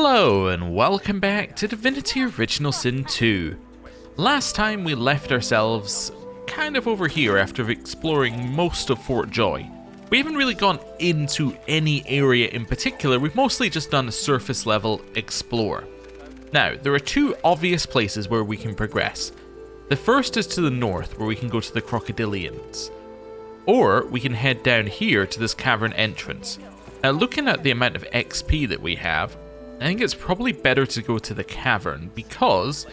Hello and welcome back to Divinity Original Sin 2. Last time we left ourselves kind of over here after exploring most of Fort Joy. We haven't really gone into any area in particular, we've mostly just done a surface level explore. Now, there are two obvious places where we can progress. The first is to the north, where we can go to the Crocodilians. Or we can head down here to this cavern entrance. Now, looking at the amount of XP that we have, I think it's probably better to go to the cavern, because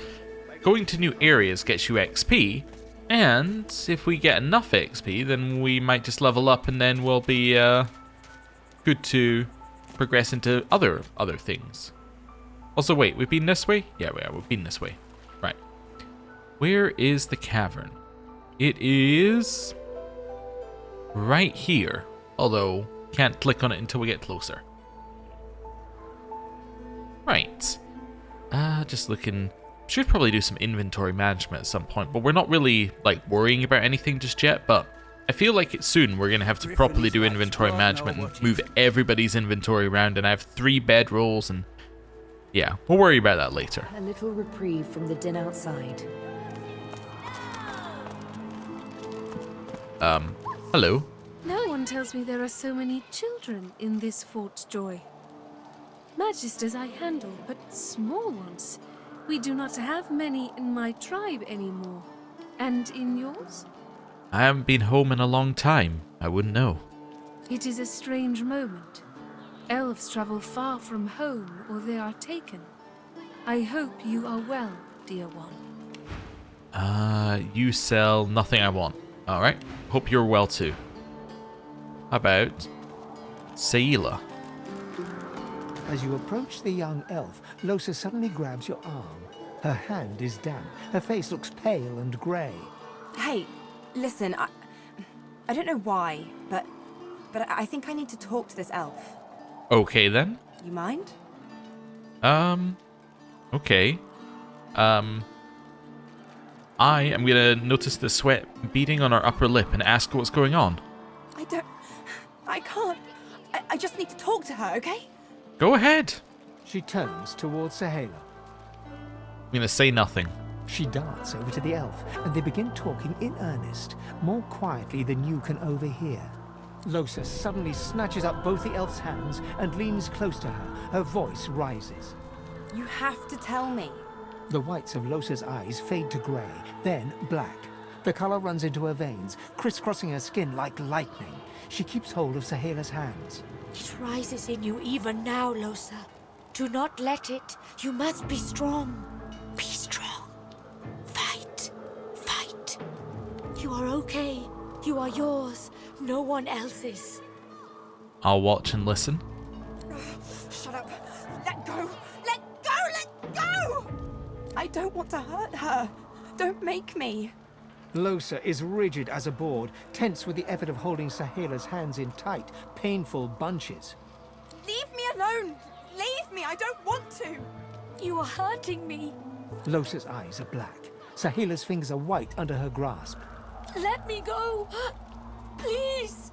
going to new areas gets you XP, and if we get enough XP, then we might just level up and then we'll be good to progress into other things. Also, wait, we've been this way? Yeah, we've been this way. Right. Where is the cavern? It is right here, although can't click on it until we get closer. Right. Just looking. Should probably do some inventory management at some point, but we're not really like worrying about anything just yet. But I feel like soon we're gonna have to properly do inventory management and move everybody's inventory around. And I have 3 bedrolls, and yeah, we'll worry about that later. A little reprieve from the din outside. Hello. No one tells me there are so many children in this Fort Joy. Magisters I handle, but small ones. We do not have many in my tribe anymore. And in yours? I haven't been home in a long time. I wouldn't know. It is a strange moment. Elves travel far from home, or they are taken. I hope you are well, dear one. You sell nothing I want. Alright. Hope you're well too. How about Seila? As you approach the young elf, Losa suddenly grabs your arm. Her hand is damp. Her face looks pale and grey. Hey, listen, I don't know why, but I think I need to talk to this elf. Okay then. You mind? Okay. I am gonna notice the sweat beading on our upper lip and ask what's going on. I can't. I just need to talk to her, okay? Go ahead. She turns towards Sahela. I'm gonna say nothing. She darts over to the elf, and they begin talking in earnest, more quietly than you can overhear. Losa suddenly snatches up both the elf's hands and leans close to her. Her voice rises. You have to tell me. The whites of Losa's eyes fade to grey, then black. The colour runs into her veins, crisscrossing her skin like lightning. She keeps hold of Sahela's hands. It rises in you even now, Losa. Do not let it. You must be strong. Be strong. Fight. Fight. You are okay. You are yours. No one else's. I'll watch and listen. Shut up. Let go. Let go. Let go. I don't want to hurt her. Don't make me. Losa is rigid as a board, tense with the effort of holding Sahela's hands in tight, painful bunches. Leave me alone. Leave me. I don't want to. You are hurting me. Losa's eyes are black. Sahela's fingers are white under her grasp. Let me go. Please.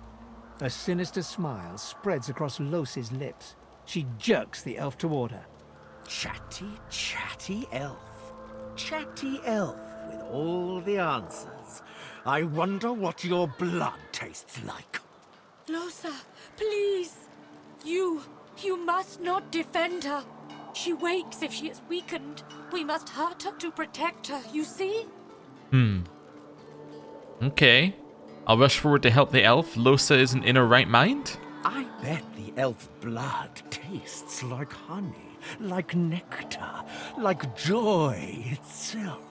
A sinister smile spreads across Losa's lips. She jerks the elf toward her. Chatty elf. Chatty elf with all the answers. I wonder what your blood tastes like. Losa, please. You must not defend her. She wakes if she is weakened. We must hurt her to protect her, you see? Okay. I'll rush forward to help the elf. Losa isn't in her right mind? I bet the elf blood tastes like honey, like nectar, like joy itself.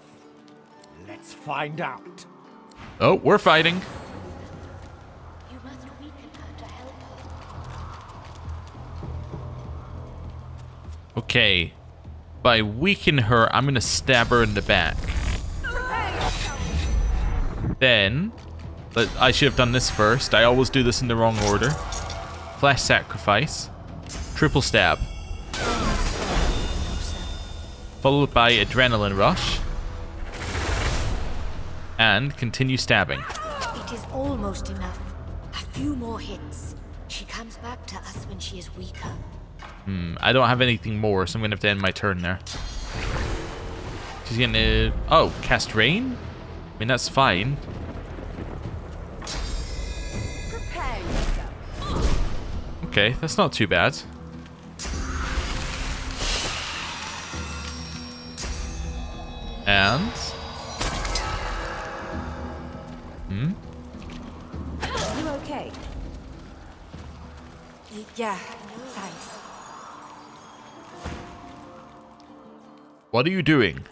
Let's find out. Oh, we're fighting. You must weaken her to help her. Okay. By weaken her, I'm gonna stab her in the back. Then, I should have done this first. I always do this in the wrong order. Flesh sacrifice. Triple stab. Followed by adrenaline rush. And continue stabbing. It is almost enough. A few more hits. She comes back to us when she is weaker. I don't have anything more, so I'm going to have to end my turn there. She's going to... Oh, cast rain? I mean, that's fine. Prepare yourself. Okay, that's not too bad. And... You okay? Yeah, thanks. What are you doing?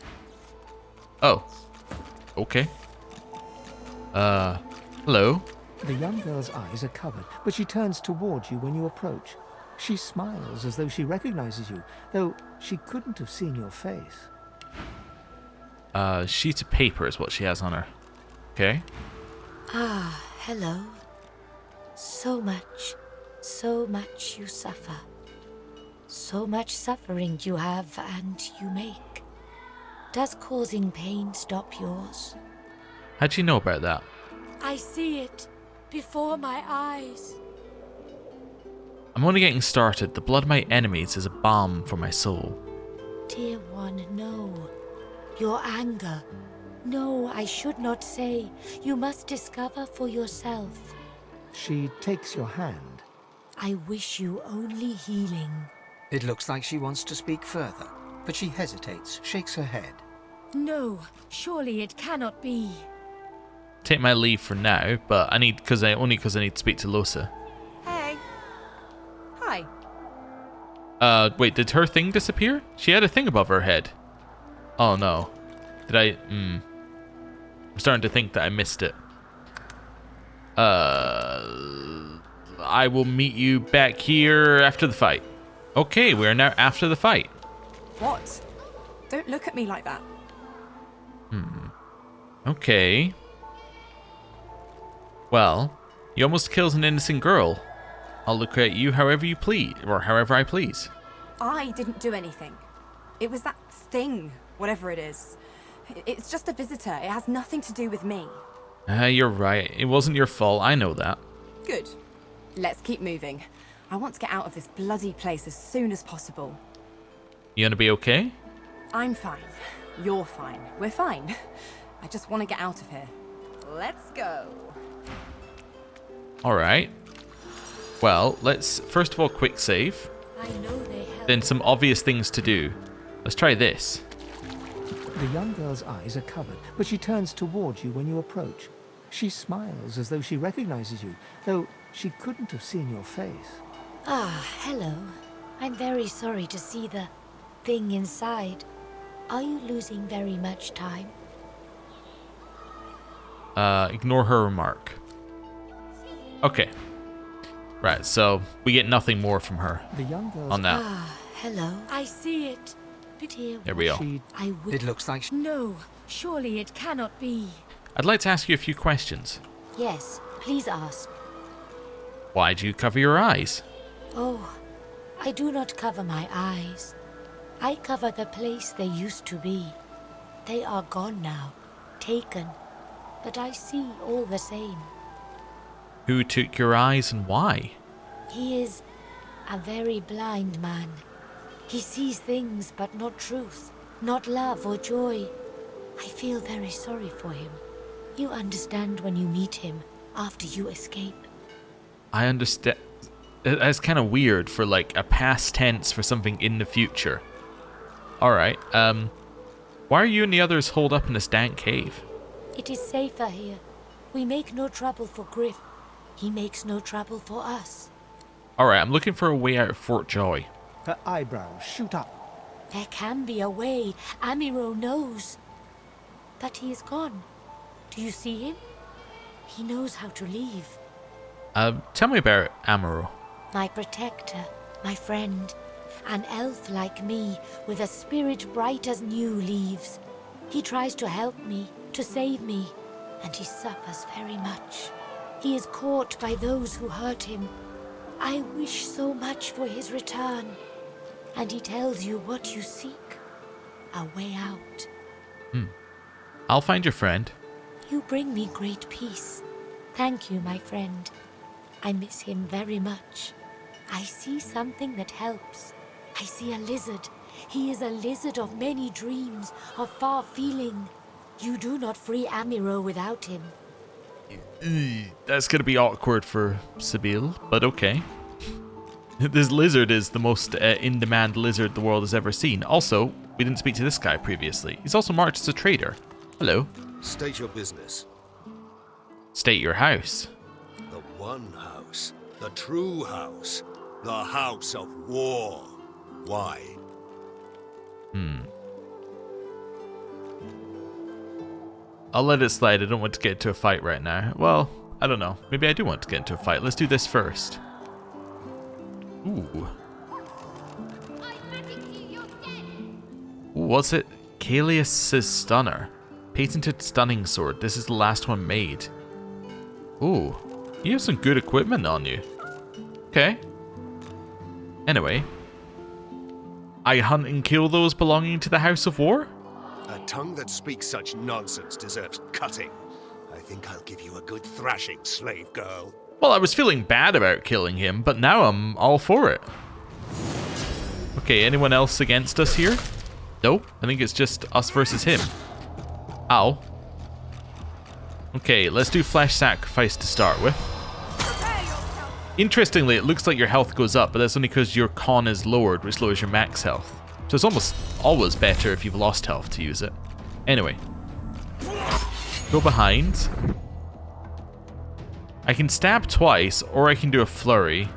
Oh. Okay. Hello? The young girl's eyes are covered, but she turns towards you when you approach. She smiles as though she recognizes you, though she couldn't have seen your face. Sheet of paper is what she has on her. Okay. Ah, hello. So much you suffer. So much suffering you have and you make. Does causing pain stop yours? How'd you know about that? I see it before my eyes. I'm only getting started. The blood of my enemies is a balm for my soul. Dear one, no. Your anger. No, I should not say. You must discover for yourself. She takes your hand. I wish you only healing. It looks like she wants to speak further, but she hesitates, shakes her head. No, surely it cannot be. Take my leave for now, but I need because I need to speak to Losa. Hey. Hi. Wait, did her thing disappear? She had a thing above her head. Oh no. Did I? I'm starting to think that I missed it. I will meet you back here after the fight. Okay, we are now after the fight. What? Don't look at me like that. Okay. Well, you almost killed an innocent girl. I'll look at you however you please, or however I please. I didn't do anything. It was that thing, whatever it is. It's just a visitor. It has nothing to do with me. You're right. It wasn't your fault. I know that. Good. Let's keep moving. I want to get out of this bloody place as soon as possible. You gonna be okay? I'm fine. You're fine. We're fine. I just want to get out of here. Let's go. Alright. Well, let's first of all quick save. I know they help. Then some obvious things to do. Let's try this. The young girl's eyes are covered, but she turns towards you when you approach. She smiles as though she recognizes you, though she couldn't have seen your face. Ah, hello. I'm very sorry to see the thing inside. Are you losing very much time? Ignore her remark. Okay. Right, so we get nothing more from her The young girl's on that. Ah, hello. I see it. Dear There we go. She I will. It looks like No, surely it cannot be. I'd like to ask you a few questions. Yes, please ask. Why do you cover your eyes? Oh, I do not cover my eyes. I cover the place they used to be. They are gone now, taken. But I see all the same. Who took your eyes and why? He is a very blind man. He sees things but not truth, not love or joy. I feel very sorry for him. You understand when you meet him after you escape. I understand. That's kind of weird for like a past tense for something in the future. Alright, why are you and the others holed up in this dank cave? It is safer here. We make no trouble for Griff. He makes no trouble for us. Alright, I'm looking for a way out of Fort Joy. Her eyebrows shoot up. There can be a way. Amiro knows. But he is gone. Do you see him? He knows how to leave. Tell me about Amaro. My protector, my friend. An elf like me, with a spirit bright as new leaves. He tries to help me, to save me, and he suffers very much. He is caught by those who hurt him. I wish so much for his return. And he tells you what you seek. A way out. I'll find your friend. You bring me great peace. Thank you, my friend. I miss him very much. I see something that helps. I see a lizard. He is a lizard of many dreams, of far feeling. You do not free Amiro without him. That's gonna be awkward for Sibyl, but okay. This lizard is the most in-demand lizard the world has ever seen. Also, we didn't speak to this guy previously. He's also marked as a trader. Hello. State your business. State your house. The one house. The true house. The house of war. Why? I'll let it slide. I don't want to get into a fight right now. Well, I don't know. Maybe I do want to get into a fight. Let's do this first. Ooh. Ooh, what's it? Kalius' Stunner. Patented stunning sword. This is the last one made. Ooh. You have some good equipment on you. Okay. Anyway. I hunt and kill those belonging to the House of War? A tongue that speaks such nonsense deserves cutting. I think I'll give you a good thrashing, slave girl. Well, I was feeling bad about killing him, but now I'm all for it. Okay, anyone else against us here? Nope, I think it's just us versus him. Ow. Okay, let's do flesh sacrifice to start with. Interestingly, it looks like your health goes up, but that's only because your con is lowered, which lowers your max health. So it's almost always better if you've lost health to use it. Anyway. Go behind. I can stab twice, or I can do a flurry.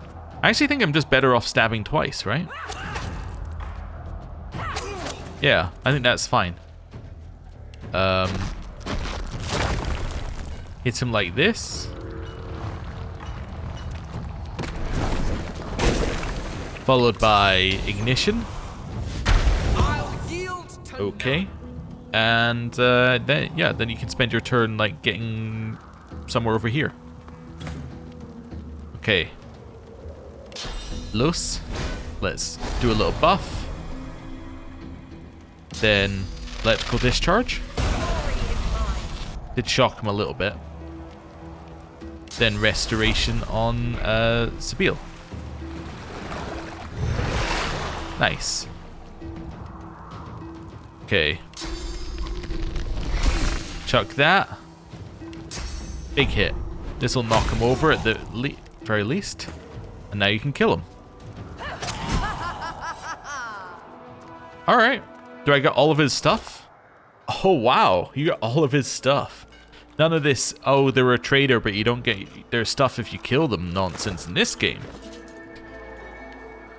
I actually think I'm just better off stabbing twice, right? Yeah, I think that's fine. Hit him like this. Followed by ignition. Okay. And then you can spend your turn like getting somewhere over here. Okay. Los. Let's do a little buff. Then electrical discharge. Did shock him a little bit. Then restoration on Sibyl. Nice. Okay. Chuck that. Big hit. This will knock him over at the very least. And now you can kill him. Alright. Do I get all of his stuff? Oh, wow. You got all of his stuff. None of this, oh, they're a trader, but you don't get their stuff if you kill them nonsense in this game.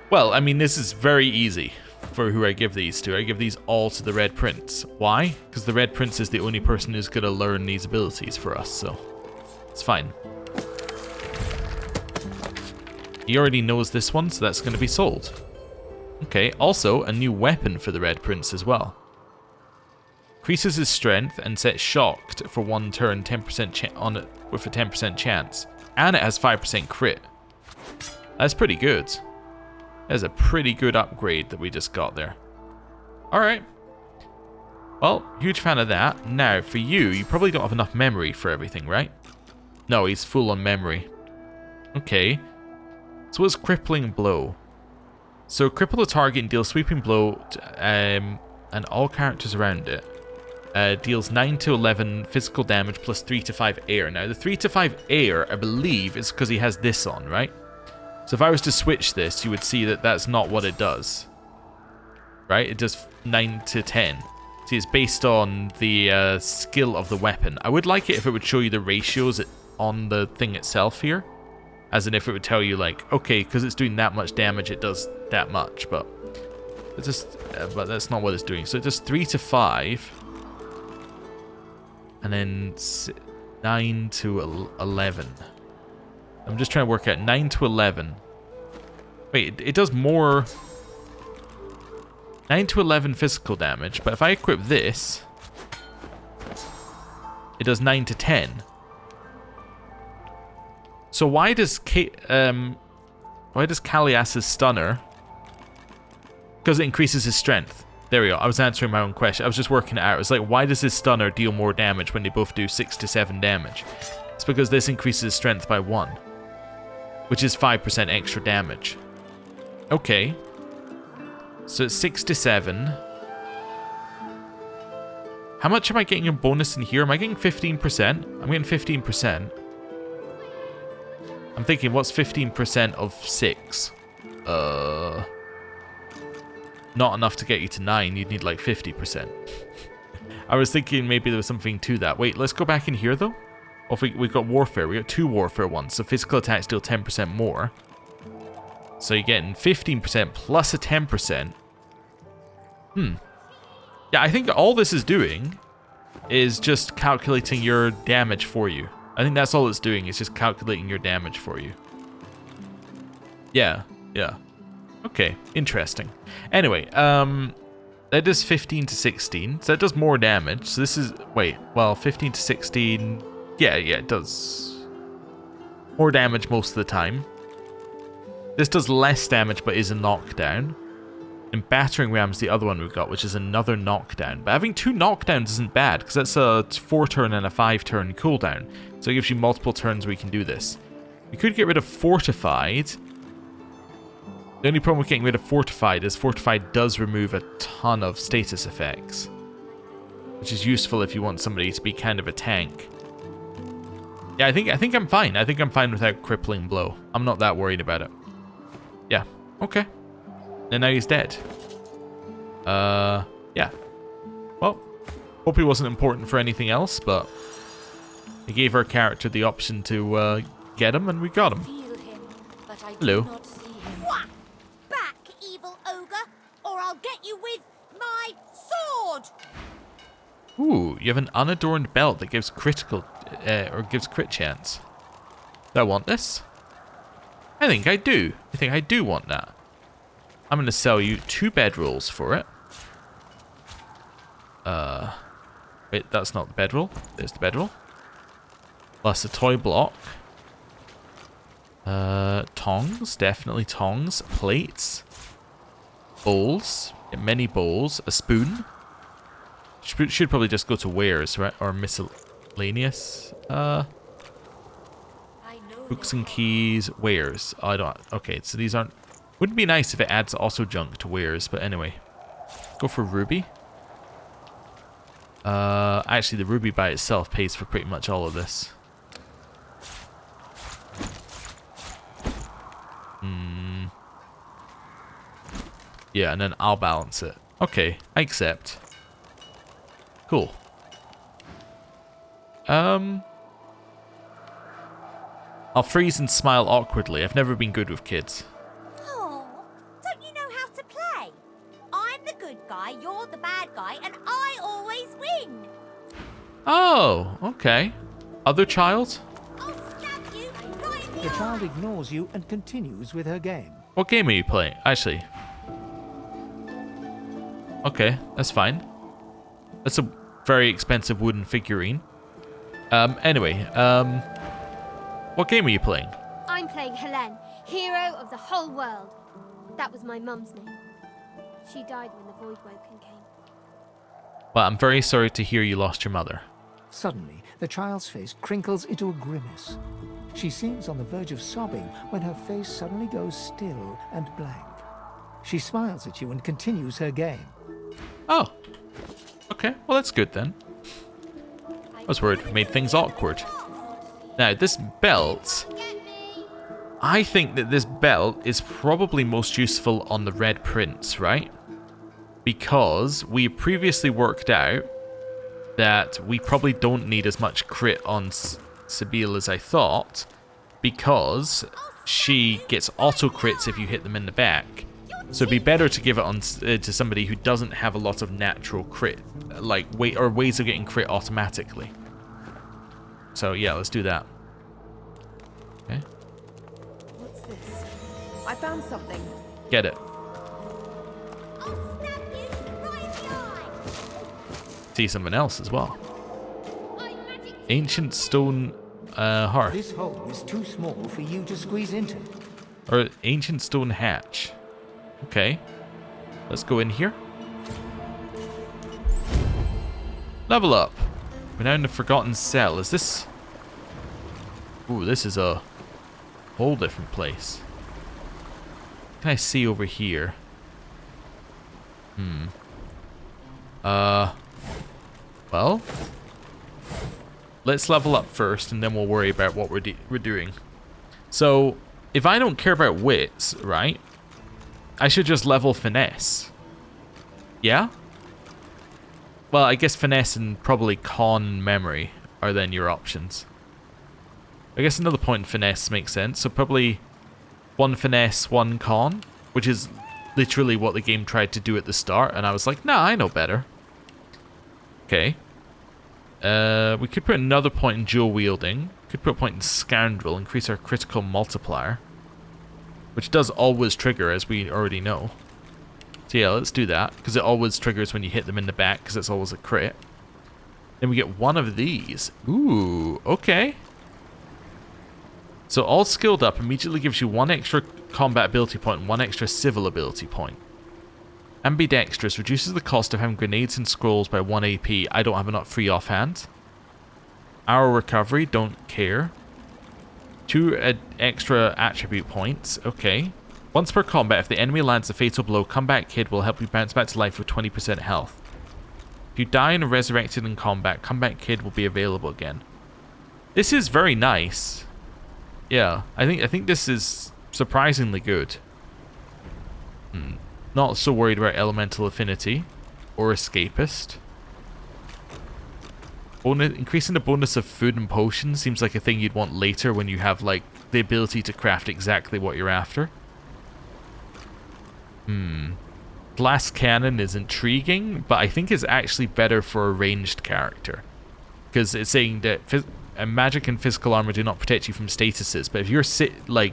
Well, I mean, this is very easy for who I give these to. I give these all to the Red Prince. Why? Because the Red Prince is the only person who's going to learn these abilities for us, so it's fine. He already knows this one, so that's going to be sold. Okay, also a new weapon for the Red Prince as well. Increases his strength and sets shocked for 1 turn 10% on it with a 10% chance. And it has 5% crit. That's pretty good. That's a pretty good upgrade that we just got there. Alright. Well, huge fan of that. Now, for you, you probably don't have enough memory for everything, right? No, he's full on memory. Okay. So what's crippling blow? So cripple the target and deal sweeping blow to, and all characters around it. Deals 9 to 11 physical damage plus 3 to 5 air. Now, the 3 to 5 air, I believe, is because he has this on, right? So if I was to switch this, you would see that that's not what it does. Right? It does 9 to 10. See, it's based on the skill of the weapon. I would like it if it would show you the ratios on the thing itself here. As in if it would tell you, like, okay, because it's doing that much damage, it does that much. But it's just, but that's not what it's doing. So it does 3 to 5. And then 9 to 11. I'm just trying to work out 9 to 11. Wait, it does more. 9 to 11 physical damage, but if I equip this, it does 9 to 10. So why does Kalias's stunner? Because it increases his strength. There we go. I was answering my own question. I was just working it out. It's like, why does his stunner deal more damage when they both do 6 to 7 damage? It's because this increases his strength by 1, which is 5% extra damage. Okay. So it's 67. How much am I getting a bonus in here? Am I getting 15%? I'm getting 15%. I'm thinking, what's 15% of 6? Not enough to get you to 9. You'd need like 50%. I was thinking maybe there was something to that. Wait, let's go back in here though. Oh, we've got warfare. We got 2 warfare ones. So physical attacks deal 10% more. So you're getting 15% plus a 10%. Yeah, I think all this is doing is just calculating your damage for you. I think that's all it's doing, is just calculating your damage for you. Yeah. Okay, interesting. Anyway, that does 15 to 16, so that does more damage. So this is, wait, well, 15 to 16, yeah, it does more damage most of the time. This does less damage, but is a knockdown. And battering ram's the other one we've got, which is another knockdown. But having 2 knockdowns isn't bad, because that's a 4-turn and a 5-turn cooldown. So it gives you multiple turns where you can do this. We could get rid of Fortified. The only problem with getting rid of Fortified is Fortified does remove a ton of status effects, which is useful if you want somebody to be kind of a tank. Yeah, I think I'm fine. I think I'm fine without Crippling Blow. I'm not that worried about it. Yeah, okay. And now he's dead. Yeah. Well, hope he wasn't important for anything else, but I gave our character the option to get him, and we got him. Hello. Back, evil ogre, or I'll get you with my sword. Ooh, you have an unadorned belt that gives critical, or gives crit chance. Do I want this? I think I do. I think I do want that. I'm going to sell you 2 bedrolls for it. Wait, that's not the bedroll. There's the bedroll. Plus a toy block. Tongs, definitely tongs. Plates. Bowls. Yeah, many bowls. A spoon. Should probably just go to wares, right? Or miscellaneous. Books and keys. Wares. Oh, I don't. Okay, so these aren't. Wouldn't be nice if it adds also junk to wares, but anyway. Go for ruby. Actually, the ruby by itself pays for pretty much all of this. Yeah, and then I'll balance it. Okay, I accept. Cool. I'll freeze and smile awkwardly. I've never been good with kids. Oh, don't you know how to play? I'm the good guy, you're the bad guy, and I always win. Oh, okay. Other child? I'll stab you right in The child ignores you and continues with her game. What game are you playing? Actually. Okay, that's fine. That's a very expensive wooden figurine. Anyway, what game are you playing? I'm playing Helen, hero of the whole world. That was my mum's name. She died when the Voidwoken came. Well, I'm very sorry to hear you lost your mother. Suddenly, the child's face crinkles into a grimace. She seems on the verge of sobbing when her face suddenly goes still and blank. She smiles at you and continues her game. Oh. Okay, well that's good then. I was worried we made things awkward. Now, this belt... I think that this belt is probably most useful on the Red Prince, right? Because we previously worked out that we probably don't need as much crit on Sibyl as I thought, because she gets auto crits if you hit them in the back. So it'd be better to give it on to somebody who doesn't have a lot of natural crit, like ways of getting crit automatically. So yeah, let's do that. Okay. What's this? I found something. Get it. I'll stab you right in the eye. See something else as well. Ancient stone hearth. This hole is too small for you to squeeze into. Or ancient stone hatch. Okay. Let's go in here. Level up. We're now in the Forgotten Cell. Is this... Ooh, this is a whole different place. What can I see over here? Well, let's level up first, and then we'll worry about what we're doing. So, if I don't care about wits, right, I should just level finesse. Yeah? Well, I guess finesse and probably con memory are then your options. I guess another point in finesse makes sense. So probably 1 finesse, 1 con, which is literally what the game tried to do at the start. And I was like, nah, I know better. Okay. We could put another point in dual wielding. Could put a point in scoundrel, increase our critical multiplier, which does always trigger, as we already know. So yeah, let's do that, because it always triggers when you hit them in the back, because it's always a crit. Then we get 1 of these. Ooh, okay. So all skilled up immediately gives you 1 extra combat ability point and 1 extra civil ability point. Ambidextrous reduces the cost of having grenades and scrolls by 1 AP. I don't have enough free offhand. Arrow recovery, don't care. 2 extra attribute points, okay. Once per combat, if the enemy lands a fatal blow, Comeback Kid will help you bounce back to life with 20% health. If you die and are resurrected in combat, Comeback Kid will be available again. This is very nice. Yeah, I think this is surprisingly good. Not so worried about elemental affinity or escapist. Increasing the bonus of food and potions seems like a thing you'd want later when you have like the ability to craft exactly what you're after. Glass cannon is intriguing, but I think it's actually better for a ranged character, because it's saying that magic and physical armor do not protect you from statuses. But if you're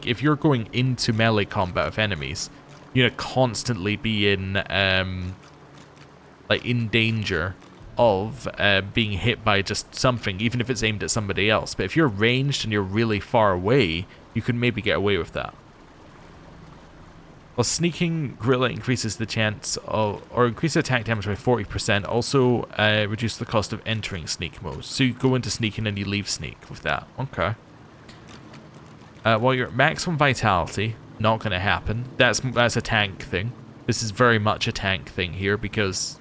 if you're going into melee combat with enemies, you're gonna constantly be in in danger of being hit by just something, even if it's aimed at somebody else. But if you're ranged and you're really far away, you could maybe get away with that. While sneaking, Gorilla increases the chance of, or increases attack damage by 40%, also reduce the cost of entering sneak mode. So you go into sneak and then you leave sneak with that. Okay. While you're at maximum vitality, not going to happen. That's a tank thing. This is very much a tank thing here, because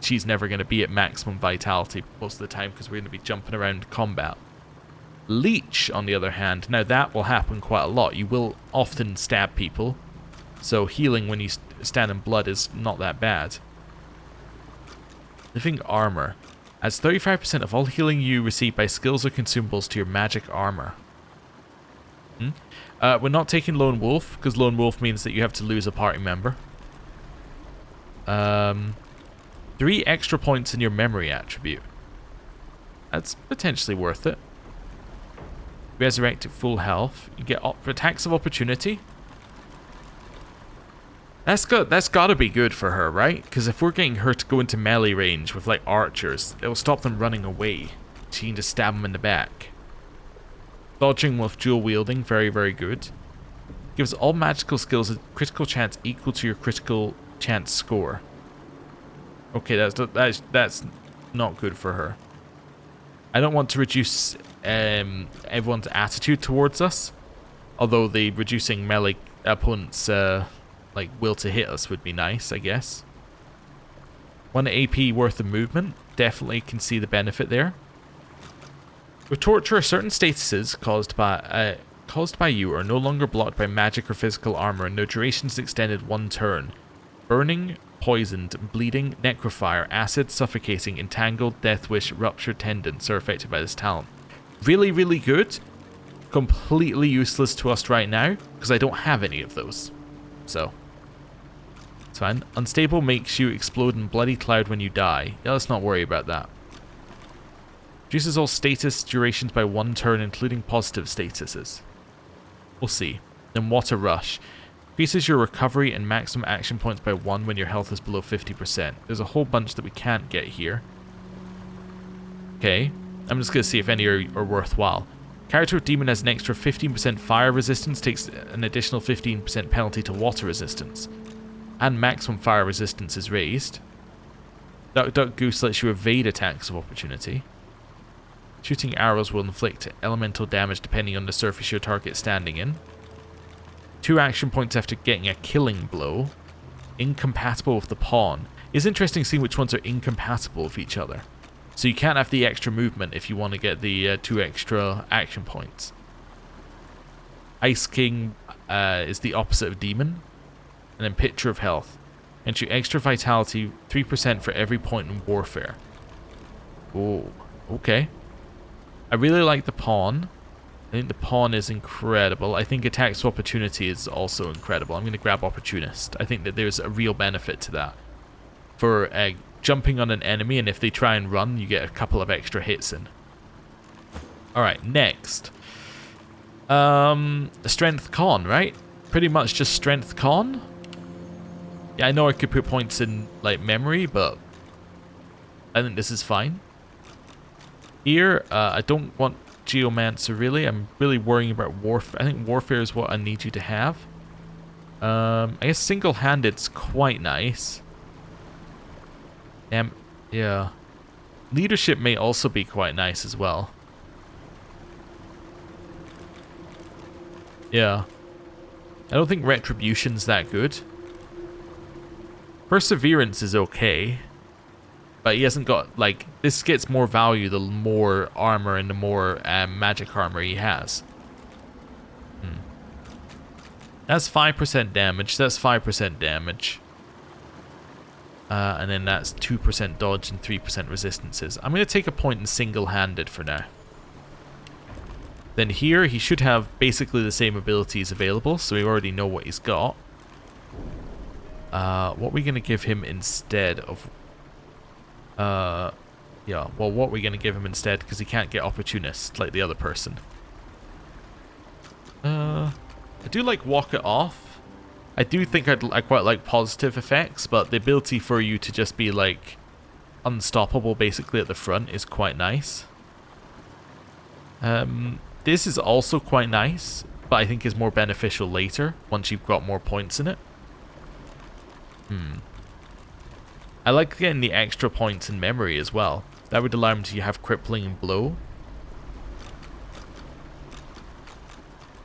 she's never going to be at maximum vitality most of the time, because we're going to be jumping around combat. Leech, on the other hand, now that will happen quite a lot. You will often stab people, so healing when you stand in blood is not that bad. Living armor adds 35% of all healing you receive by skills or consumables to your magic armor. We're not taking Lone Wolf, because Lone Wolf means that you have to lose a party member. 3 extra points in your memory attribute. That's potentially worth it. Resurrect at full health. You get attacks of opportunity. That's got to be good for her, right? Because if we're getting her to go into melee range with like archers, it'll stop them running away. She can just stab them in the back. Dodging with dual wielding, very, very good. Gives all magical skills a critical chance equal to your critical chance score. Okay, that's not good for her. I don't want to reduce everyone's attitude towards us, although the reducing melee opponents' will to hit us would be nice, I guess. 1 AP worth of movement, definitely can see the benefit there. With torture, certain statuses caused by you are no longer blocked by magic or physical armor, and their duration is extended 1 turn. Burning, poisoned, bleeding, necrofire, acid, suffocating, entangled, death wish, ruptured tendons are affected by this talent. Really, really good. Completely useless to us right now, because I don't have any of those. So, it's fine. Unstable makes you explode in bloody cloud when you die. Yeah, let's not worry about that. Reduces all status durations by 1 turn, including positive statuses. We'll see. Then Water Rush. Increases your recovery and maximum action points by 1 when your health is below 50%. There's a whole bunch that we can't get here. Okay. I'm just going to see if any are worthwhile. Character with Demon has an extra 15% fire resistance, takes an additional 15% penalty to water resistance. And maximum fire resistance is raised. Duck Duck Goose lets you evade attacks of opportunity. Shooting arrows will inflict elemental damage depending on the surface your target is standing in. 2 action points after getting a killing blow. incompatible with the pawn. It's interesting seeing which ones are incompatible with each other. So you can't have the extra movement if you want to get the 2 extra action points. Ice King is the opposite of Demon. And then Picture of Health. And your extra vitality, 3% for every point in warfare. Oh, okay. I really like the pawn. I think the pawn is incredible. I think attacks of opportunity is also incredible. I'm going to grab Opportunist. I think that there's a real benefit to that. For jumping on an enemy, and if they try and run, you get a couple of extra hits in. Alright, next. Strength Con, right? Pretty much just Strength Con. Yeah, I know I could put points in, like, memory, but I think this is fine. Here, I don't want Geomancer, really. I'm really worrying about Warfare. I think Warfare is what I need you to have. I guess Single-Handed's quite nice. Yeah. Leadership may also be quite nice as well. Yeah. I don't think Retribution's that good. Perseverance is okay. But he hasn't got, like, this gets more value the more armor and the more magic armor he has. That's 5% damage. That's 5% damage. And then that's 2% dodge and 3% resistances. I'm going to take a point in single-handed for now. Then here, he should have basically the same abilities available, so we already know what he's got. What are we going to give him instead of... yeah, well, what are we going to give him instead? Because he can't get Opportunist like the other person. I do like Walk It Off. I do think I quite like positive effects, but the ability for you to just be, like, unstoppable basically at the front is quite nice. This is also quite nice, but I think is more beneficial later, once you've got more points in it. I like getting the extra points in memory as well. That would allow him to have crippling blow.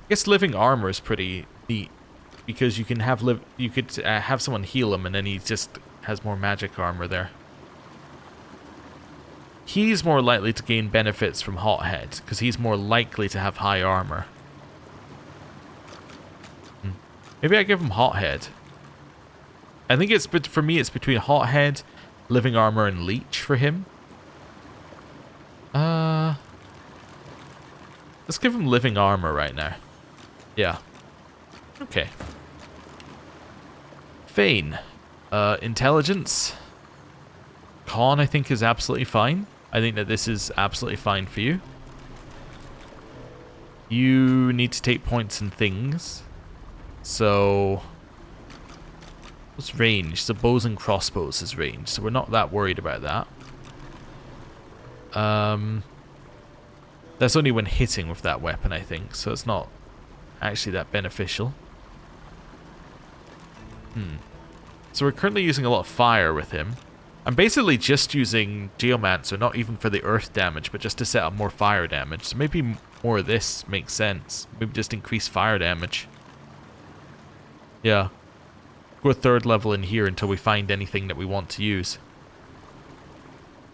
I guess living armor is pretty neat, because you can have have someone heal him, and then he just has more magic armor there. He's more likely to gain benefits from Hothead, because he's more likely to have high armor. Maybe I give him Hothead. I think it's, for me, it's between Hothead, living armor, and Leech for him. Let's give him living armor right now. Yeah. Okay. Feign. Intelligence. Con, I think, is absolutely fine. I think that this is absolutely fine for you. You need to take points in things. So... what's range? So bows and crossbows is range, so we're not that worried about that. That's only when hitting with that weapon, I think, so it's not actually that beneficial. So we're currently using a lot of fire with him. I'm basically just using Geomancer, not even for the earth damage, but just to set up more fire damage. So maybe more of this makes sense. Maybe just increase fire damage. Yeah. Go a third level in here until we find anything that we want to use.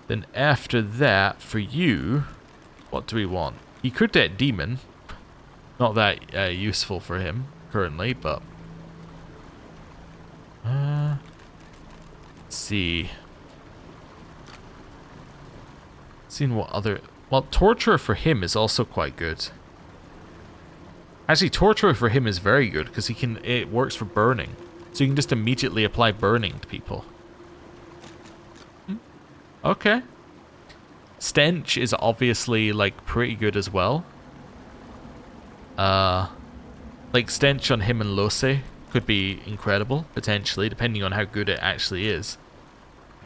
Then after that, for you, what do we want? He could get Demon. Not that useful for him currently, but... let's see. Seeing what other... well, Torturer for him is also quite good. Actually, Torturer for him is very good, because he can... it works for burning. So you can just immediately apply burning to people. Okay. Stench is obviously, like, pretty good as well. Like, Stench on him and Lose could be incredible, potentially, depending on how good it actually is.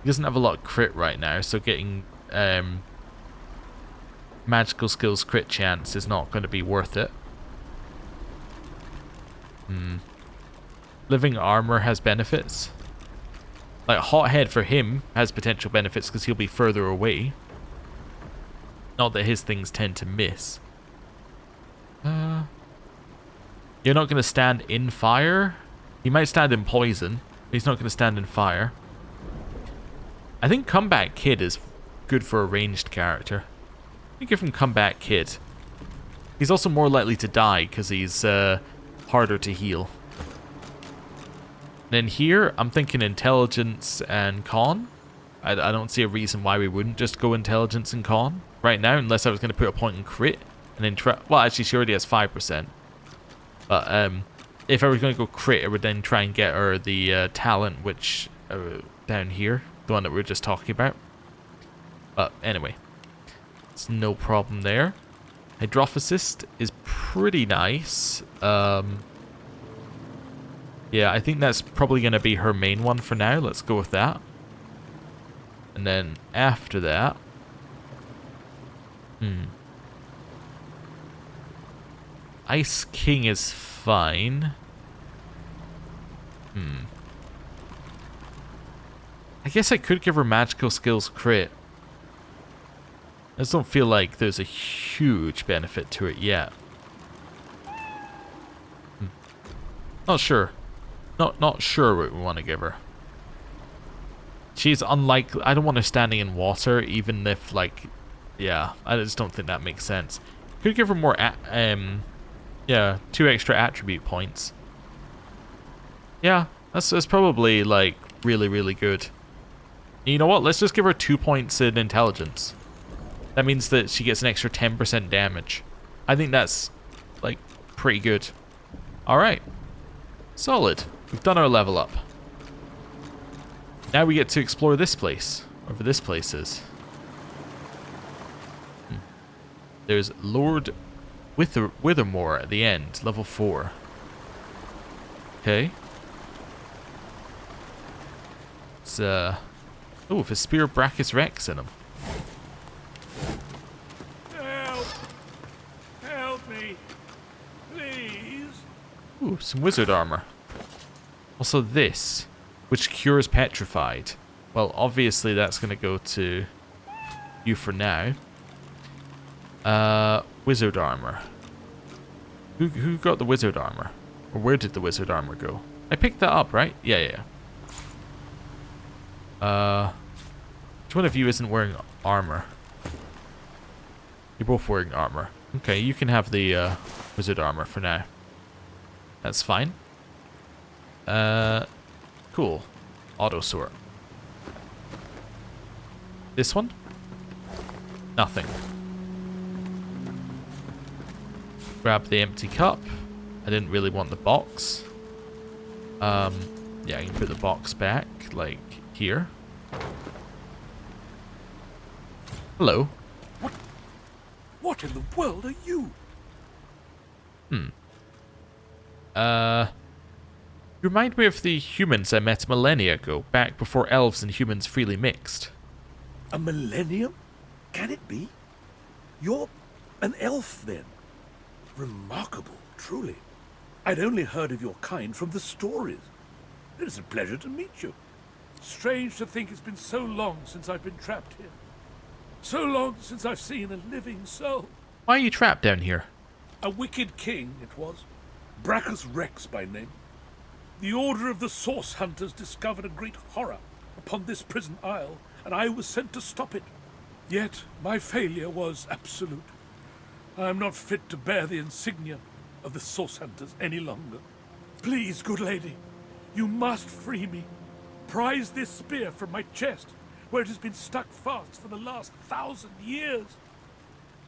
He doesn't have a lot of crit right now, so getting magical skills crit chance is not going to be worth it. Living armor has benefits. Like, Hothead for him has potential benefits because he'll be further away. Not that his things tend to miss. You're not going to stand in fire? He might stand in poison. He's not going to stand in fire. I think Comeback Kid is good for a ranged character. You give him Comeback Kid. He's also more likely to die because he's harder to heal. Then here, I'm thinking Intelligence and Con. I don't see a reason why we wouldn't just go Intelligence and Con right now, unless I was going to put a point in Crit and then try. Well, actually, she already has 5%. But if I was going to go Crit, I would then try and get her the talent, which down here, the one that we were just talking about. But anyway, it's no problem there. Hydrophysist is pretty nice. Yeah, I think that's probably going to be her main one for now. Let's go with that. And then after that... Ice King is fine. I guess I could give her Magical Skills Crit. I just don't feel like there's a huge benefit to it yet. Not sure. Not sure what we want to give her. She's unlikely. I don't want her standing in water, even if, like, yeah, I just don't think that makes sense. Could give her more, yeah, 2 extra attribute points. Yeah, that's probably, like, really, really good. You know what? Let's just give her 2 points in intelligence. That means that she gets an extra 10% damage. I think that's, like, pretty good. Alright. Solid. We've done our level up. Now we get to explore this place. Wherever this place is. There's Lord Withermore at the end. Level 4. Okay. It's, oh, with a Spear of Brachus Rex in him. Help! Help me! Please! Ooh, some wizard armor. Also this, which cures petrified. Well, obviously that's going to go to you for now. Wizard armor. Who got the wizard armor? Or where did the wizard armor go? I picked that up, right? Yeah. Which one of you isn't wearing armor? You're both wearing armor. Okay, you can have the wizard armor for now. That's fine. Cool. Auto sort. This one? Nothing. Grab the empty cup. I didn't really want the box. Yeah, I can put the box back, like, here. Hello. What in the world are you? You remind me of the humans I met millennia ago, back before elves and humans freely mixed. A millennium? Can it be? You're an elf, then? Remarkable, truly. I'd only heard of your kind from the stories. It is a pleasure to meet you. Strange to think it's been so long since I've been trapped here. So long since I've seen a living soul. Why are you trapped down here? A wicked king, it was. Brachus Rex by name. The Order of the Source Hunters discovered a great horror upon this prison isle, and I was sent to stop it. Yet my failure was absolute. I am not fit to bear the insignia of the Source Hunters any longer. Please, good lady, you must free me. Prise this spear from my chest, where it has been stuck fast for the last 1,000 years.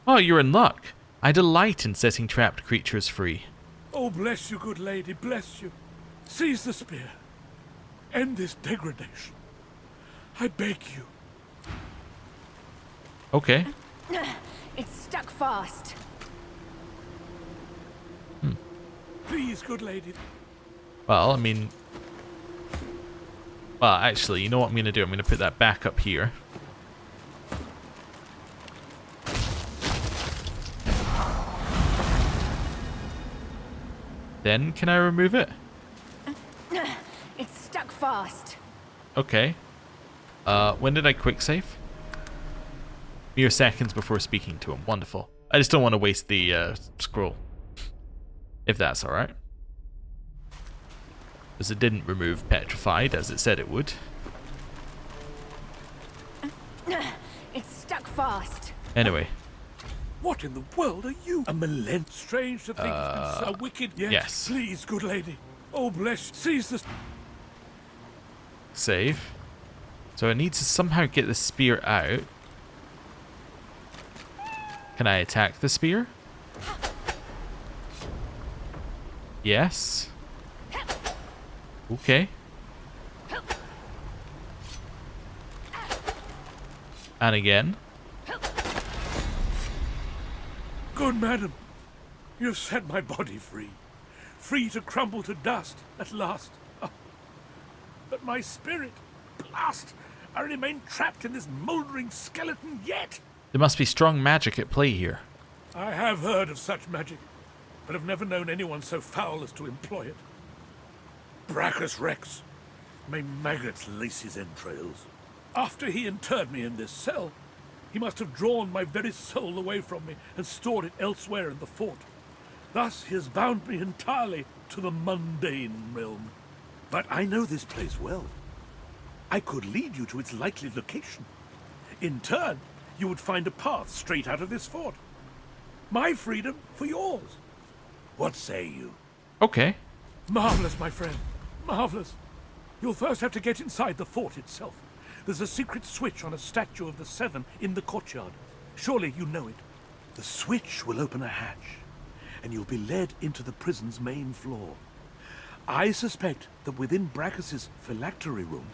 Oh, you're in luck. I delight in setting trapped creatures free. Oh, bless you, good lady, bless you. Seize the spear. End this degradation. I beg you. Okay. It's stuck fast. Please, good lady. Well, I mean... Well, actually, you know what I'm going to do? I'm going to put that back up here. Then, can I remove it? It's stuck fast. Okay. When did I quick save? Mere seconds before speaking to him. Wonderful. I just don't want to waste the scroll. If that's alright. Because it didn't remove petrified as it said it would. It's stuck fast. Anyway. What in the world are you? A millennium. Strange to think it's been so wicked yet. Yes. Please, good lady. Oh, bless. Seize the... Save. So I need to somehow get the spear out. Can I attack the spear? Yes. Okay. And again. Good madam, you've set my body free. Free to crumble to dust at last. Oh. But my spirit, blast! I remain trapped in this mouldering skeleton yet. There must be strong magic at play here. I have heard of such magic, but have never known anyone so foul as to employ it. Brachus Rex, may maggots lace his entrails. After he interred me in this cell, he must have drawn my very soul away from me and stored it elsewhere in the fort. Thus he has bound me entirely to the mundane realm. But I know this place well. I could lead you to its likely location. In turn, you would find a path straight out of this fort. My freedom for yours. What say you? Okay. Marvelous, my friend. Marvelous. You'll first have to get inside the fort itself. There's a secret switch on a statue of the Seven in the courtyard. Surely you know it. The switch will open a hatch, and you'll be led into the prison's main floor. I suspect that within Brachus's phylactery room,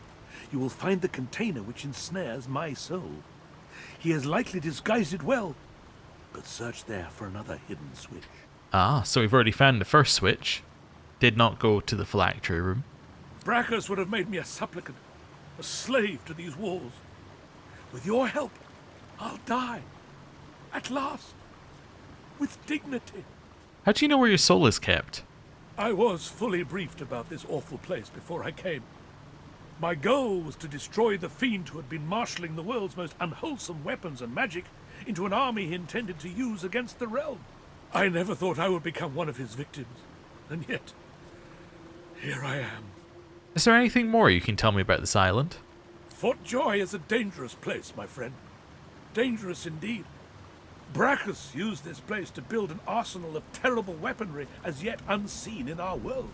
you will find the container which ensnares my soul. He has likely disguised it well, but search there for another hidden switch. Ah, so we've already found the first switch. Did not go to the phylactery room. Brachus would have made me a supplicant, a slave to these walls. With your help, I'll die. At last. With dignity. How do you know where your soul is kept? I was fully briefed about this awful place before I came. My goal was to destroy the fiend who had been marshalling the world's most unwholesome weapons and magic into an army he intended to use against the realm. I never thought I would become one of his victims. And yet, here I am. Is there anything more you can tell me about this island? Fort Joy is a dangerous place, my friend. Dangerous indeed. Brachus used this place to build an arsenal of terrible weaponry as yet unseen in our world.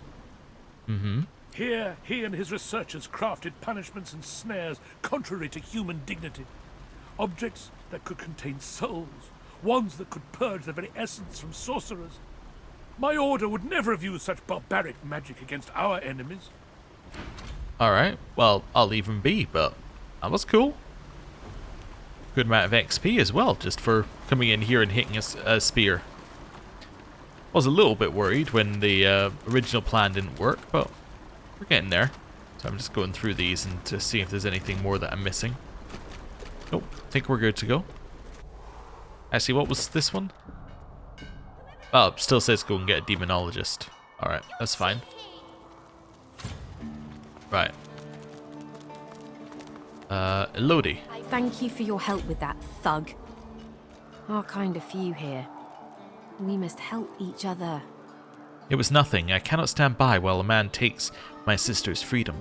Mm-hmm. Here, he and his researchers crafted punishments and snares contrary to human dignity. Objects that could contain souls, wands that could purge the very essence from sorcerers. My order would never have used such barbaric magic against our enemies. Alright, well, I'll leave him be, but that was cool. Good amount of XP as well, just for coming in here and hitting a spear. I was a little bit worried when the original plan didn't work, but we're getting there. So I'm just going through these and to see if there's anything more that I'm missing. Nope, I think we're good to go. Actually, what was this one? Oh, it still says go and get a demonologist. Alright, that's fine. Right. Elodie. Thank you for your help with that, thug. Our kind of few here. We must help each other. It was nothing. I cannot stand by while a man takes my sister's freedom.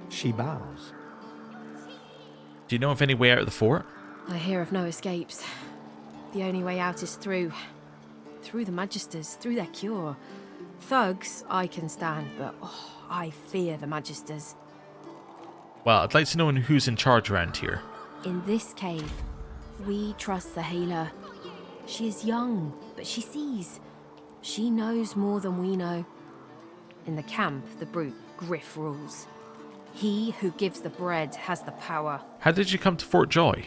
She bows. Do you know of any way out of the fort? I hear of no escapes. The only way out is through the Magisters, through their cure. Thugs I can stand, but I fear the Magisters. Well, I'd like to know who's in charge around here. In this cave, we trust the healer. She is young, but she sees. She knows more than we know. In the camp, the brute Griff rules. He who gives the bread has the power. How did you come to Fort Joy?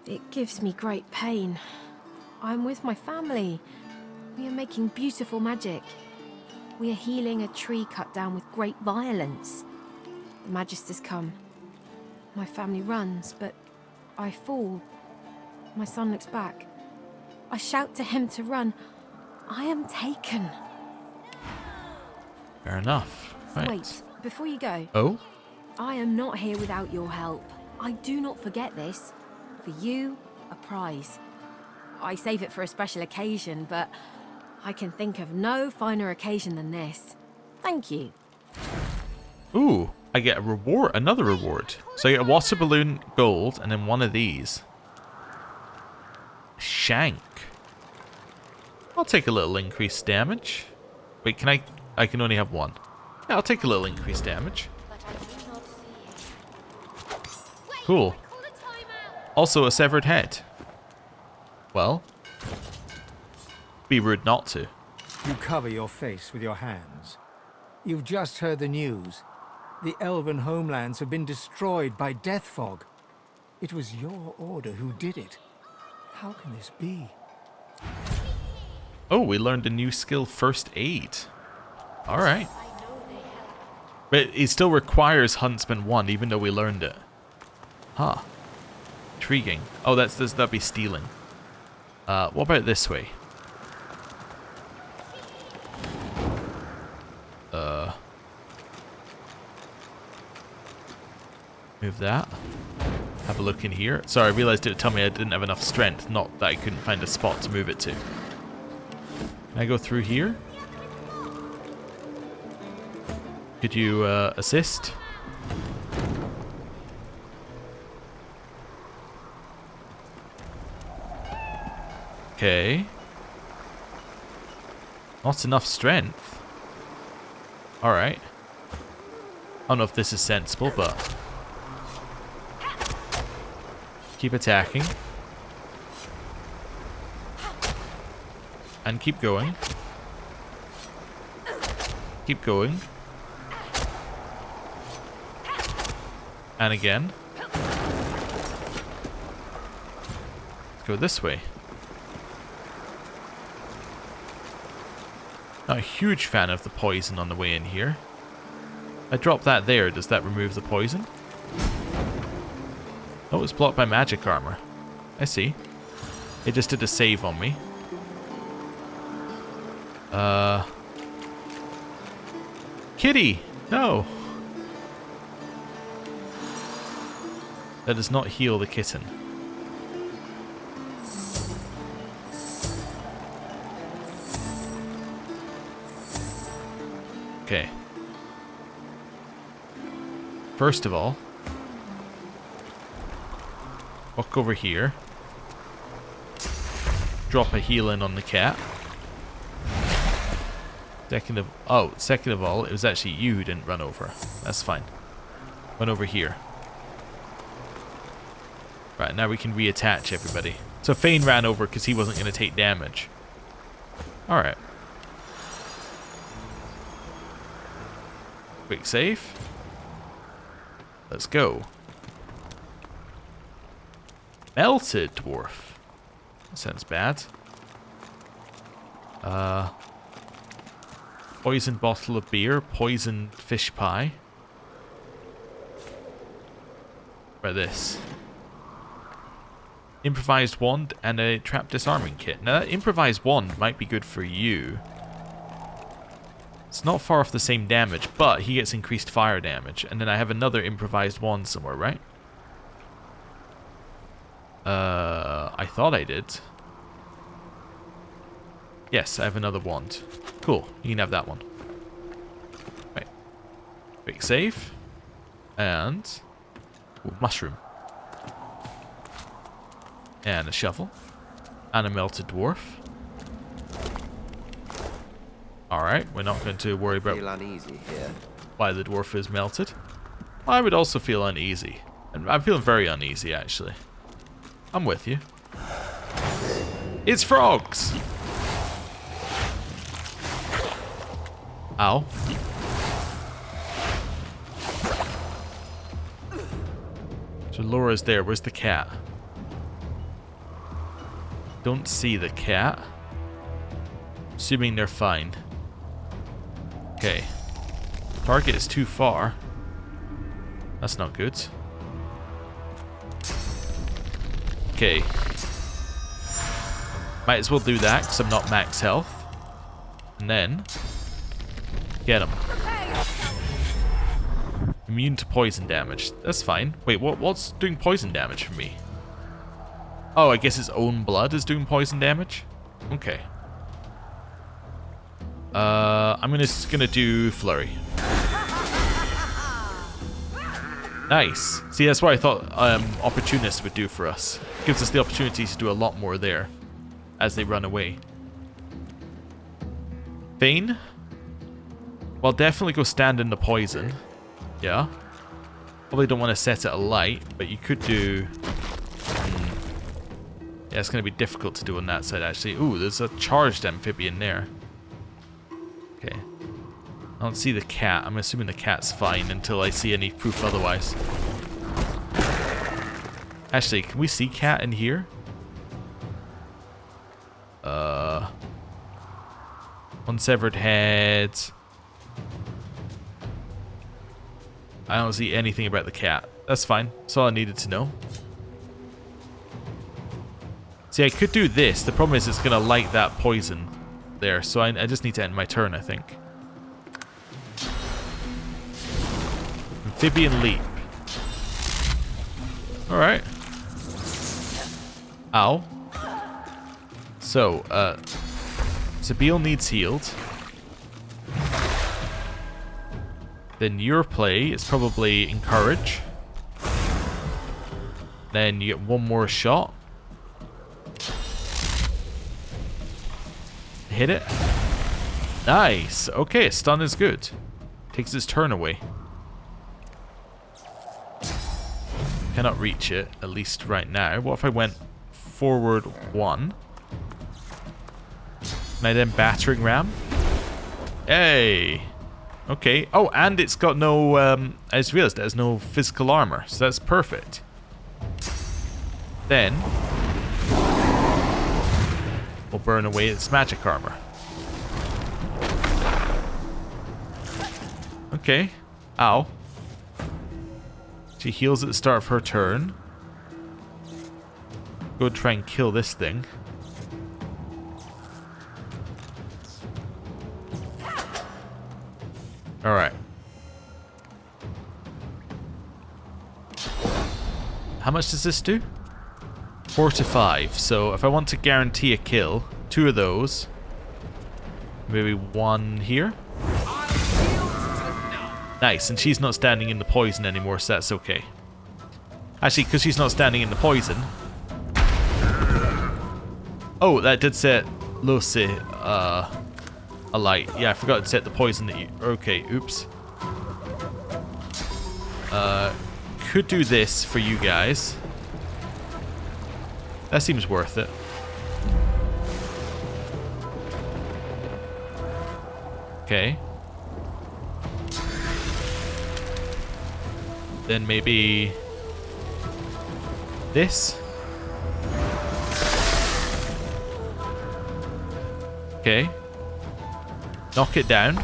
It gives me great pain. I'm with my family. We are making beautiful magic. We are healing a tree cut down with great violence. The Magisters come. My family runs, but I fall. My son looks back. I shout to him to run. I am taken. Fair enough. Right. Wait, before you go. Oh? I am not here without your help. I do not forget this. For you, a prize. I save it for a special occasion, but I can think of no finer occasion than this. Thank you. Ooh, I get a reward, another reward. So I get a water balloon, gold, and then one of these. Shank. I'll take a little increased damage. Wait, can I can only have one. Yeah, I'll take a little increased damage. Cool. Also a severed head. Well, be rude not to. You cover your face with your hands. You've just heard the news. The elven homelands have been destroyed by death fog. It was your order who did it. How can this be? Oh, we learned a new skill, first aid. Alright. But it still requires Huntsman 1, even though we learned it. Huh. Intriguing. Oh, that'd be stealing. What about this way? Move that. Have a look in here. Sorry, I realized it would tell me I didn't have enough strength, not that I couldn't find a spot to move it to. Can I go through here? Could you assist? Okay. Not enough strength. Alright. I don't know if this is sensible, but... keep attacking. And keep going. Keep going. And again. Let's go this way. Not a huge fan of the poison on the way in here. I drop that there. Does that remove the poison? Oh, it's blocked by magic armor. I see. It just did a save on me. Kitty! No! That does not heal the kitten. Okay. First of all, walk over here. Drop a heal in on the cat. Second of all, it was actually you who didn't run over. That's fine. Run over here. Right, now we can reattach everybody. So Fane ran over because he wasn't going to take damage. Alright. Quick save. Let's go. Melted dwarf. That sounds bad. Poisoned bottle of beer. Poisoned fish pie. What about this? Improvised wand and a trap disarming kit. Now that improvised wand might be good for you. It's not far off the same damage, but he gets increased fire damage. And then I have another improvised wand somewhere, right? I thought I did. Yes, I have another wand. Cool, you can have that one. Right. Quick save. And... ooh, mushroom. And a shovel. And a melted dwarf. Alright, we're not going to worry about why the dwarf is melted. I would also feel uneasy. And I'm feeling very uneasy, actually. I'm with you. It's frogs! Ow. So Laura's there. Where's the cat? Don't see the cat. Assuming they're fine. Okay. Target is too far. That's not good. Okay. Might as well do that because I'm not max health. And then... get him. Immune to poison damage. That's fine. Wait, what's doing poison damage for me? Oh, I guess his own blood is doing poison damage? Okay. I'm just gonna do flurry. Nice. See, that's what I thought Opportunist would do for us. Gives us the opportunity to do a lot more there as they run away. Fane? Well, definitely go stand in the poison. Yeah. Probably don't want to set it alight, but you could do... Yeah, it's going to be difficult to do on that side, actually. Ooh, there's a charged amphibian there. Okay. I don't see the cat. I'm assuming the cat's fine until I see any proof otherwise. Actually, can we see cat in here? Unsevered head. I don't see anything about the cat. That's fine. That's all I needed to know. See, I could do this. The problem is it's going to light that poison there. So I just need to end my turn, I think. Amphibian leap. Alright. Ow. So, Sabine needs healed. Then your play is probably encourage. Then you get one more shot. Hit it. Nice. Okay, stun is good. Takes his turn away. Cannot reach it, at least right now. What if I went forward 1? Can I then battering ram? Hey. Okay. Oh, and it's got no, I just realized it has no physical armor, so that's perfect. Then, we'll burn away its magic armor. Okay. Ow. She heals at the start of her turn. Go try and kill this thing. Alright. How much does this do? 4 to 5. So if I want to guarantee a kill, 2 of those. Maybe 1 here. Nice, and she's not standing in the poison anymore, so that's okay. Actually, because she's not standing in the poison. Oh, that did set Lucy alight. Yeah, I forgot to set the poison that you... Okay, oops. Could do this for you guys. That seems worth it. Okay. Then maybe this. Okay. Knock it down.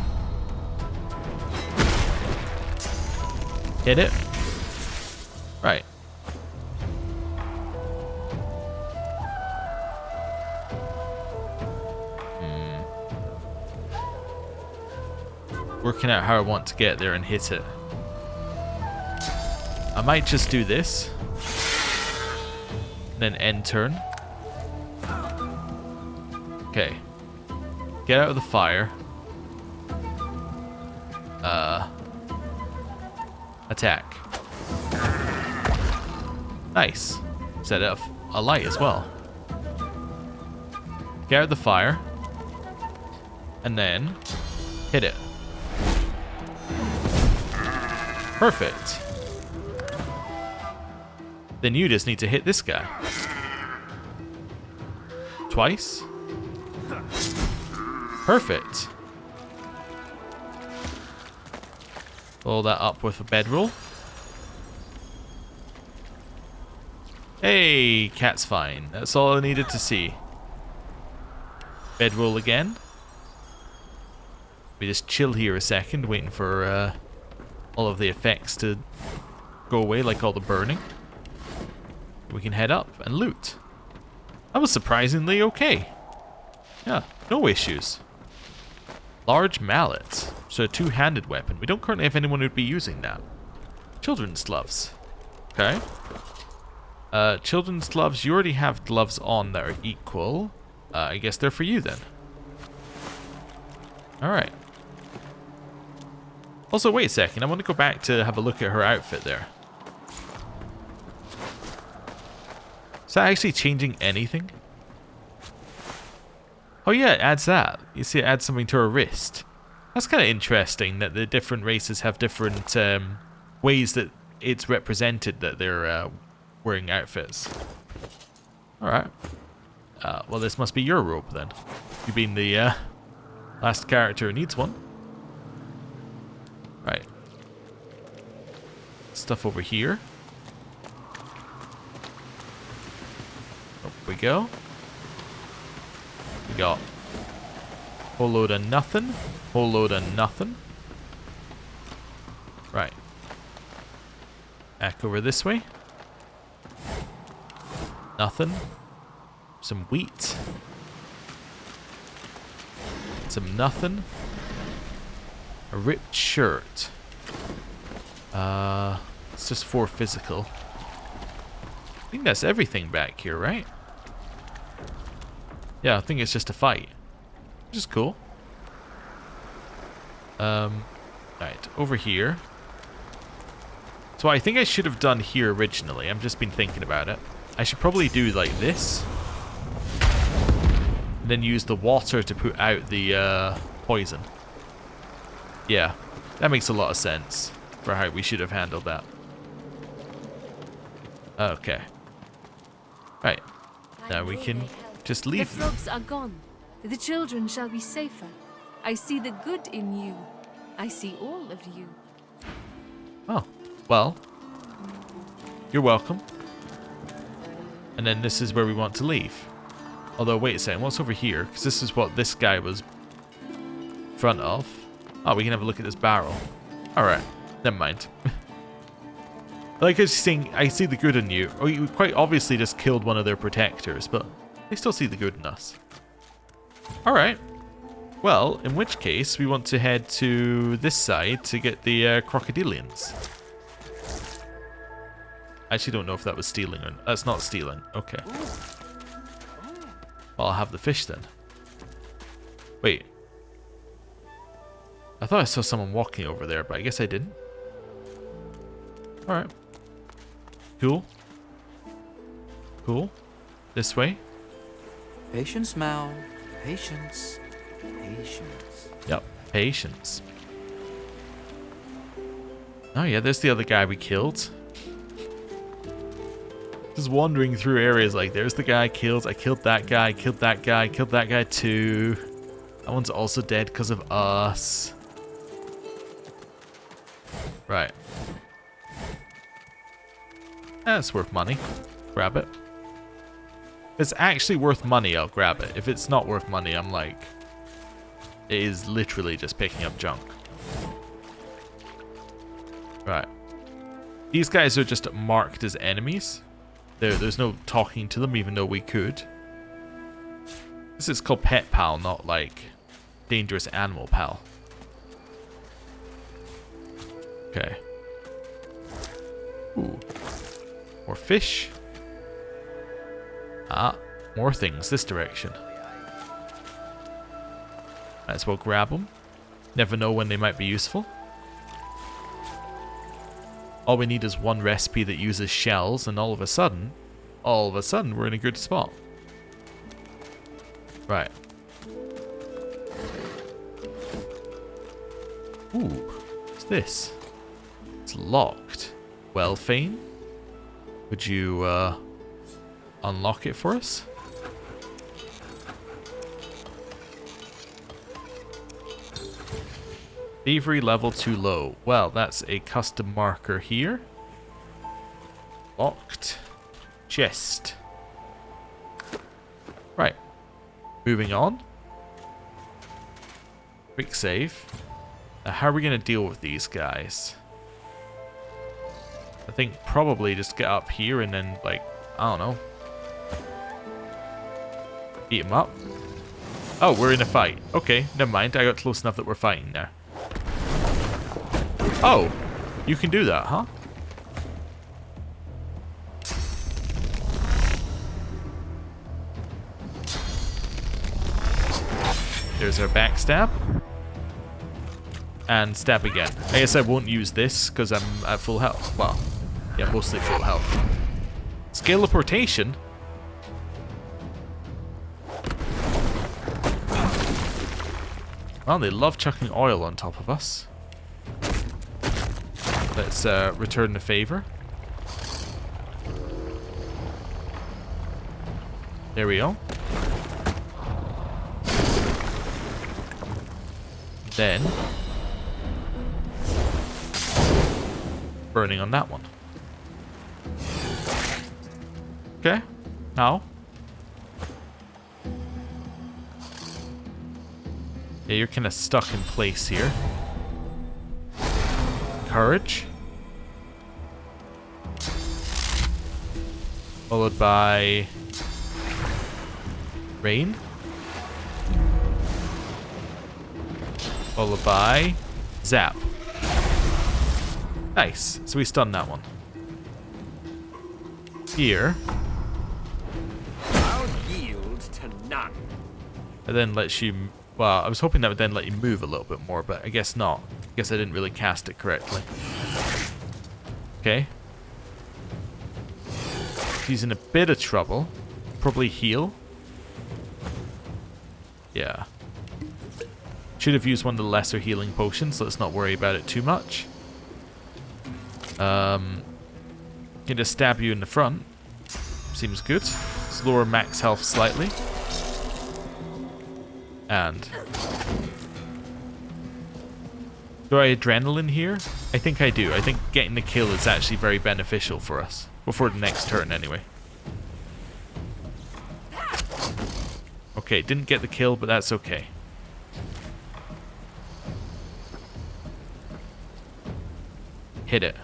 Hit it. Right. Working out how I want to get there and hit it. I might just do this. Then end turn. Okay. Get out of the fire. Attack. Nice. Set up a light as well. Get out of the fire. And then hit it. Perfect. Then you just need to hit this guy. Twice. Perfect. Follow that up with a bedroll. Hey, cat's fine. That's all I needed to see. Bedroll again. We just chill here a second, waiting for all of the effects to go away, like all the burning. We can head up and loot. That was surprisingly okay. Yeah, no issues. Large mallet. So a two-handed weapon. We don't currently have anyone who'd be using that. Children's gloves. Okay. Children's gloves. You already have gloves on that are equal. I guess they're for you then. Alright. Also, wait a second. I want to go back to have a look at her outfit there. Is that actually changing anything? Oh yeah, it adds that. You see it adds something to her wrist. That's kind of interesting that the different races have different ways that it's represented that they're wearing outfits. Alright. Well, this must be your robe then. You being the last character who needs one. Right. Stuff over here. Up we go. We got a whole load of nothing. Whole load of nothing. Right. Back over this way. Nothing. Some wheat. Some nothing. A ripped shirt. It's just 4 physical. I think that's everything back here, right? Yeah, I think it's just a fight. Which is cool. Right, over here. So I think I should have done here originally. I've just been thinking about it. I should probably do like this. And then use the water to put out the poison. Yeah, that makes a lot of sense for how we should have handled that. Okay. Right. Now we can just leave. The frogs are gone. The children shall be safer. I see the good in you. I see all of you. Oh, well. You're welcome. And then this is where we want to leave. Although, wait a second, what's over here? Because this is what this guy was in front of. Oh, we can have a look at this barrel. Alright, never mind. Like I was saying, I see the good in you. Oh, you quite obviously just killed one of their protectors, but they still see the good in us. Alright. Well, in which case, we want to head to this side to get the crocodilians. I actually don't know if that was stealing or... That's not stealing. Okay. Well, I'll have the fish then. Wait. I thought I saw someone walking over there, but I guess I didn't. Alright. Cool. Cool. This way. Patience, Mal. Patience. Patience. Yep. Patience. Oh yeah, there's the other guy we killed. Just wandering through areas like there's the guy I killed that guy, killed that guy, killed that guy too. That one's also dead because of us. Right. That's worth money. Grab it. If it's actually worth money, I'll grab it. If it's not worth money, I'm like... It is literally just picking up junk. Right. These guys are just marked as enemies. There's no talking to them, even though we could. This is called Pet Pal, not like Dangerous Animal Pal. Okay. Ooh. More fish. Ah, more things this direction. Might as well grab them. Never know when they might be useful. All we need is one recipe that uses shells, and all of a sudden, we're in a good spot. Right. Ooh, what's this? It's locked. Well, Fane, would you unlock it for us? Thievery level too low. Well, that's a custom marker here. Locked. Chest. Right. Moving on. Quick save. Now, how are we going to deal with these guys? I think probably just get up here and then, like, I don't know. Beat him up. Oh, we're in a fight. Okay, never mind. I got close enough that we're fighting now. Oh, you can do that, huh? There's our backstab. And stab again. I guess I won't use this because I'm at full health. Well, yeah, mostly full health. Scale-portation? Well, they love chucking oil on top of us. Let's return the favor. There we go. Then burning on that one. Okay, now. Yeah, you're kind of stuck in place here. Courage. Followed by rain. Followed by zap. Nice. So we stunned that one. Here. I'll yield to none. And then lets you... Well, I was hoping that would then let you move a little bit more, but I guess not. I guess I didn't really cast it correctly. Okay. He's in a bit of trouble. Probably heal. Yeah. Should have used one of the lesser healing potions, so let's not worry about it too much. Can just stab you in the front. Seems good. Let's lower max health slightly. And do I adrenaline here? I think I do. I think getting the kill is actually very beneficial for us. Before the next turn, anyway. Okay, didn't get the kill, but that's okay. Hit it.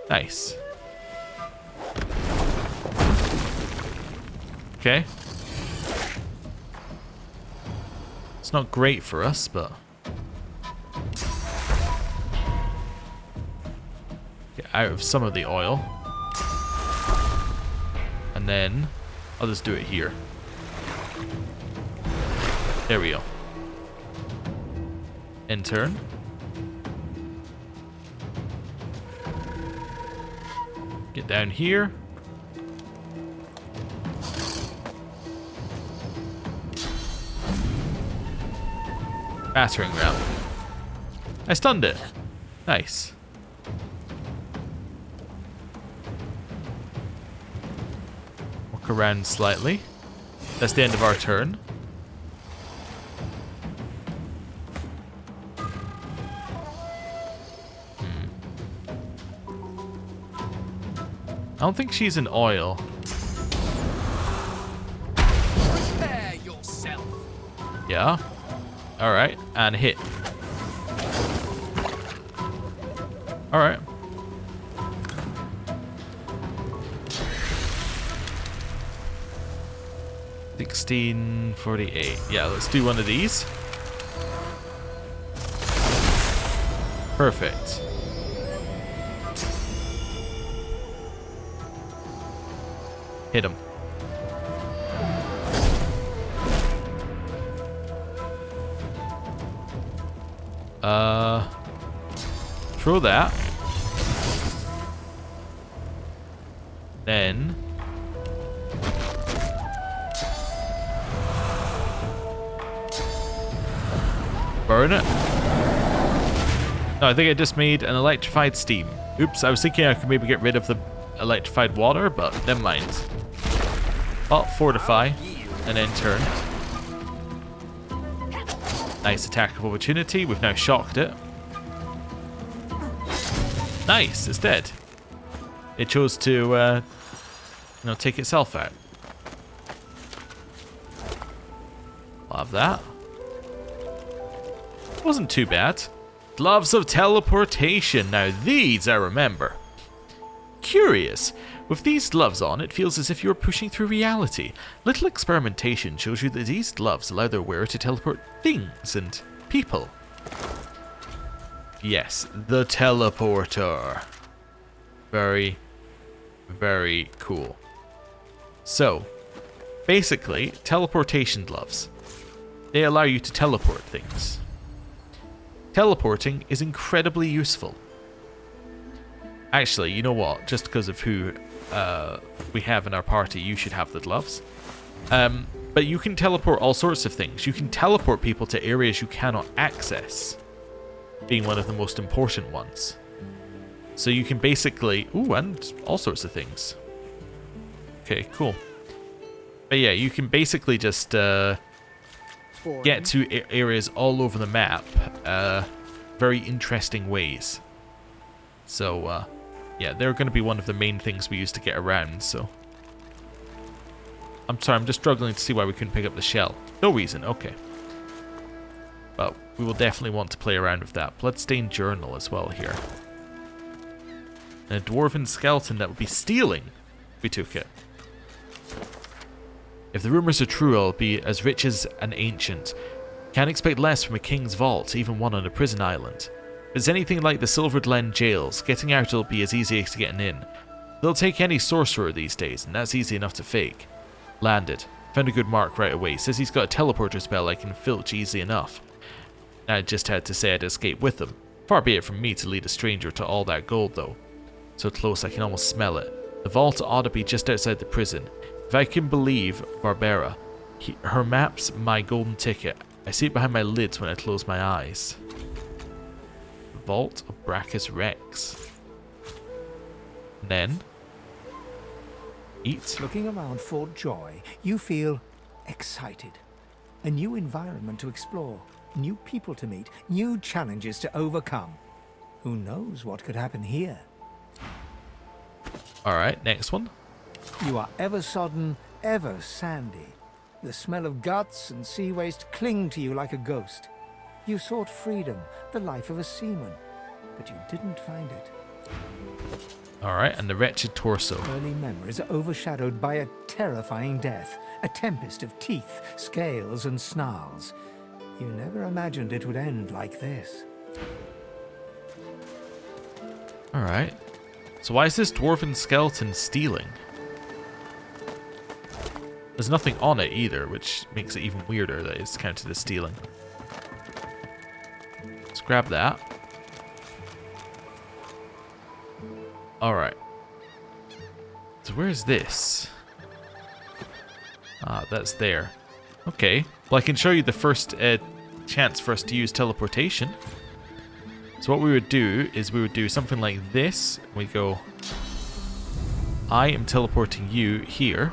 Nice. Okay. It's not great for us, but... Get out of some of the oil. And then... I'll just do it here. There we go. End turn. Get down here. Battering ram. I stunned it. Nice. Walk around slightly. That's the end of our turn. I don't think she's in oil. Prepare yourself. Yeah. Alright, and hit. Alright. 1648. Yeah, let's do one of these. Perfect. Hit him. Throw that. Then burn it. No, I think I just made an electrified steam. Oops, I was thinking I could maybe get rid of the electrified water, but never mind. Oh, fortify, and then turn. Nice attack of opportunity. We've now shocked it. Nice, it's dead. It chose to, take itself out. I'll have that. Wasn't too bad. Gloves of teleportation. Now these I remember. Curious. With these gloves on, it feels as if you're pushing through reality. Little experimentation shows you that these gloves allow their wearer to teleport things and people. Yes, the teleporter. Very, very cool. So, basically, teleportation gloves. They allow you to teleport things. Teleporting is incredibly useful. Actually, you know what? Just because of who we have in our party, you should have the gloves. But you can teleport all sorts of things. You can teleport people to areas you cannot access, being one of the most important ones. So you can basically... Ooh, and all sorts of things. Okay, cool. But yeah, you can basically just get to areas all over the map very interesting ways. So, yeah, they're going to be one of the main things we use to get around, so... I'm sorry, I'm just struggling to see why we couldn't pick up the shell. No reason, okay. But we will definitely want to play around with that. Bloodstained journal as well here. And a dwarven skeleton that would be stealing if we took it. If the rumors are true, I'll be as rich as an ancient. Can't expect less from a king's vault, even one on a prison island. If it's anything like the Silvered Len jails, getting out will be as easy as getting in. They'll take any sorcerer these days, and that's easy enough to fake. Landed. Found a good mark right away. Says he's got a teleporter spell I can filch easy enough. I just had to say I'd escape with him. Far be it from me to lead a stranger to all that gold, though. So close I can almost smell it. The vault ought to be just outside the prison. If I can believe Barbara, her map's my golden ticket. I see it behind my lids when I close my eyes. Vault of Brachus Rex. And then... eat. Looking around Fort Joy, you feel excited. A new environment to explore, new people to meet, new challenges to overcome. Who knows what could happen here? Alright, next one. You are ever sodden, ever sandy. The smell of guts and sea waste cling to you like a ghost. You sought freedom, the life of a seaman, but you didn't find it. Alright, and the wretched torso. Early memories are overshadowed by a terrifying death, a tempest of teeth, scales, and snarls. You never imagined it would end like this. Alright. So why is this dwarven skeleton stealing? There's nothing on it either, which makes it even weirder that it's counted as stealing. Let's grab that. Alright. So where's this? Ah, that's there. Okay. Well, I can show you the first chance for us to use teleportation. So what we would do is we would do something like this. We go... I am teleporting you here.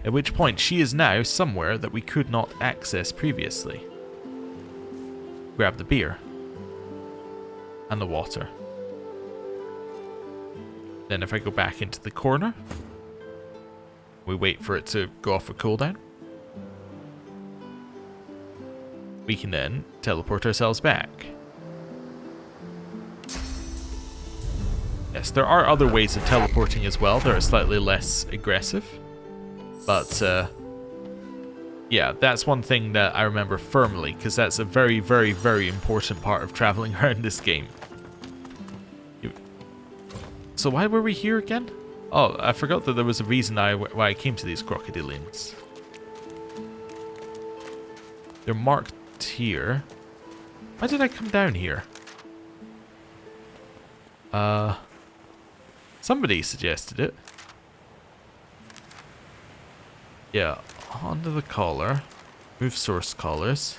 At which point she is now somewhere that we could not access previously. Grab the beer. And the water. Then if I go back into the corner, we wait for it to go off a cooldown. We can then teleport ourselves back. Yes, there are other ways of teleporting as well. They're slightly less aggressive. But, yeah, that's one thing that I remember firmly, because that's a very, very, very important part of traveling around this game. So why were we here again? Oh, I forgot that there was a reason why I came to these crocodilians. They're marked here. Why did I come down here? Somebody suggested it. Yeah, onto the collar. Move source collars.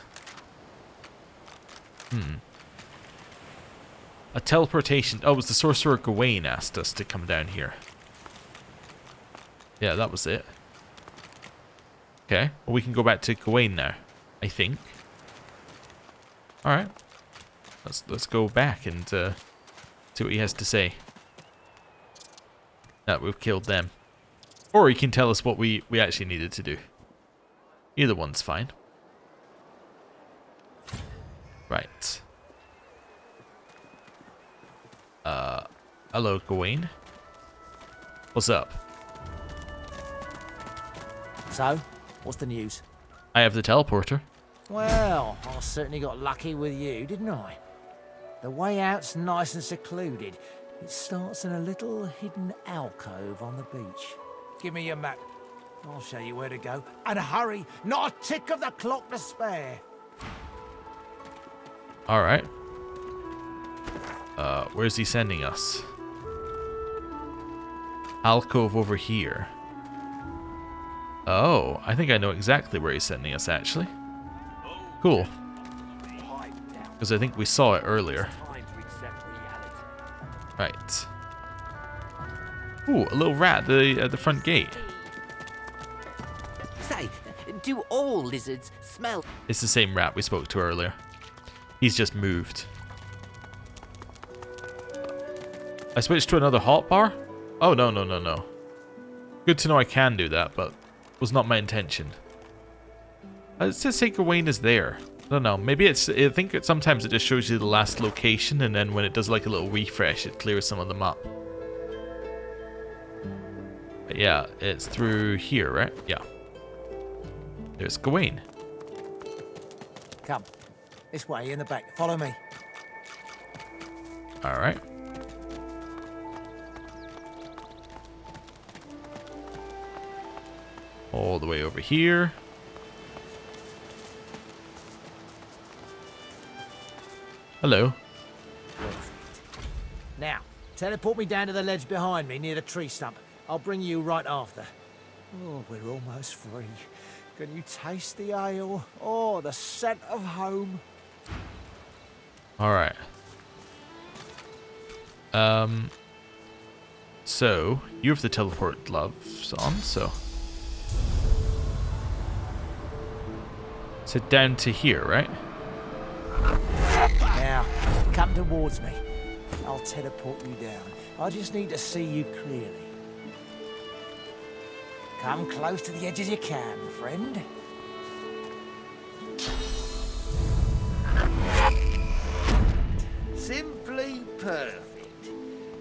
A teleportation. Oh, it was the sorcerer Gawain asked us to come down here. Yeah, that was it. Okay, well we can go back to Gawain now, I think. Alright. Let's go back and see what he has to say. That we've killed them. Or he can tell us what we actually needed to do. Either one's fine. Right. Hello, Gawain. What's up? So, what's the news? I have the teleporter. Well, I certainly got lucky with you, didn't I? The way out's nice and secluded. It starts in a little hidden alcove on the beach. Give me your map. I'll show you where to go. And hurry! Not a tick of the clock to spare! Alright. Where's he sending us? Alcove over here. Oh, I think I know exactly where he's sending us, actually. Cool. Because I think we saw it earlier. Right. Ooh, a little rat at the front gate. Say, do all lizards smell? It's the same rat we spoke to earlier. He's just moved. I switched to another hotbar? Oh, no, no, no, no. Good to know I can do that, but was not my intention. It says say Gawain is there. I don't know. Maybe it's... I think sometimes it just shows you the last location, and then when it does like a little refresh, it clears some of them up. But yeah, it's through here, right? Yeah. There's Gawain. Come. This way, in the back. Follow me. Alright. All the way over here. Hello. Perfect. Now, teleport me down to the ledge behind me near the tree stump. I'll bring you right after. Oh, we're almost free. Can you taste the ale? Oh, the scent of home. Alright. So, you have the teleport gloves on, so... So down to here, right? Now, come towards me. I'll teleport you down. I just need to see you clearly. Come close to the edge as you can, friend. Simply perfect.